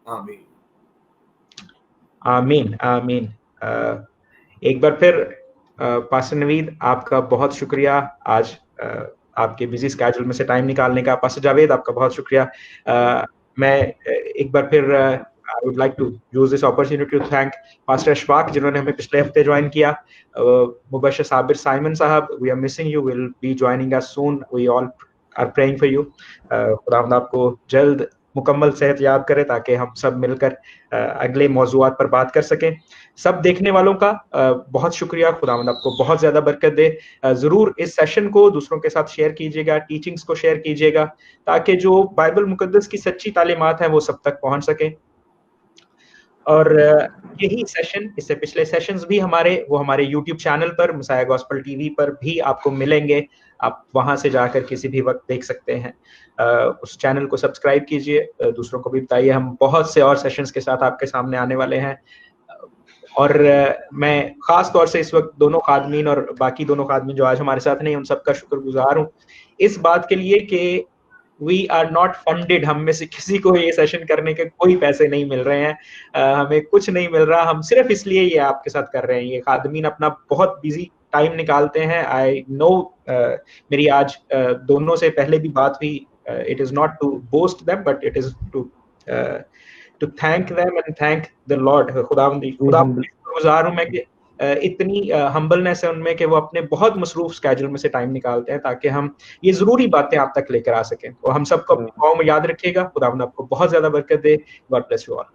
आमीन. आमीन. आमीन. एक बार फिर पास्टर नवीद आपका बहुत शुक्रिया आज आपके बिजी स्केड्यूल में से टाइम निकालने का. पास्टर जावेद आपका बहुत शुक्रिया. मैं एक बार फिर I would like to use this opportunity to thank Pastor Ashfaq जिन्होंने हमें पिछले हफ्ते ज्वाइन किया. मुबशर साबिर साइमन साहब, we are missing you, will be joining us soon. We all are praying for you. खुदावंद आपको जल्द मुकम्मल सेहत याब करे ताकि हम सब मिलकर अगले मौज़ूआत पर बात कर सकें. सब देखने वालों का बहुत शुक्रिया. खुदावंद आपको बहुत ज्यादा बरकत दे. जरूर इस सेशन को दूसरों के साथ शेयर कीजिएगा, टीचिंग्स को शेयर कीजिएगा ताकि जो बाइबल मुकद्दस की सच्ची तालीमात है वो सब तक पहुंच सके. और यही सेशन, इससे पिछले सेशंस भी हमारे YouTube चैनल पर मसाया गॉस्पेल टीवी पर भी आपको मिलेंगे. आप वहां से जाकर किसी भी वक्त देख सकते हैं. उस चैनल को सब्सक्राइब कीजिए, दूसरों को भी बताइए. हम बहुत से और सेशंस के साथ आपके सामने आने वाले हैं. और मैं खास तौर से इस वक्त दोनों खादमीन और बाकी दोनों खादमीन जो आज हमारे साथ नहीं, उन सबका शुक्रगुजार हूँ इस बात के लिए कि वी आर नॉट फंडेड. हम में से किसी को ये सेशन करने के कोई पैसे नहीं मिल रहे हैं. हमें कुछ नहीं मिल रहा. हम सिर्फ इसलिए ये आपके साथ कर रहे हैं. ये खादमीन अपना बहुत बिजी टाइम निकालते हैं. आई नो मेरी आज दोनों से पहले भी बात हुई. It is not to boast them but it is to thank them and thank the lord. खुदा गुजार हूं मैं कि इतनी हम्बलनेस है उनमें कि वो अपने बहुत मसरूफ स्केड्यूल में से टाइम निकालते हैं ताकि हम ये जरूरी बातें आप तक लेकर आ सकें. और हम सबको अपनी दुआओं में याद रखिएगा. खुदा आपको बहुत ज्यादा बरकत दे. God bless you all.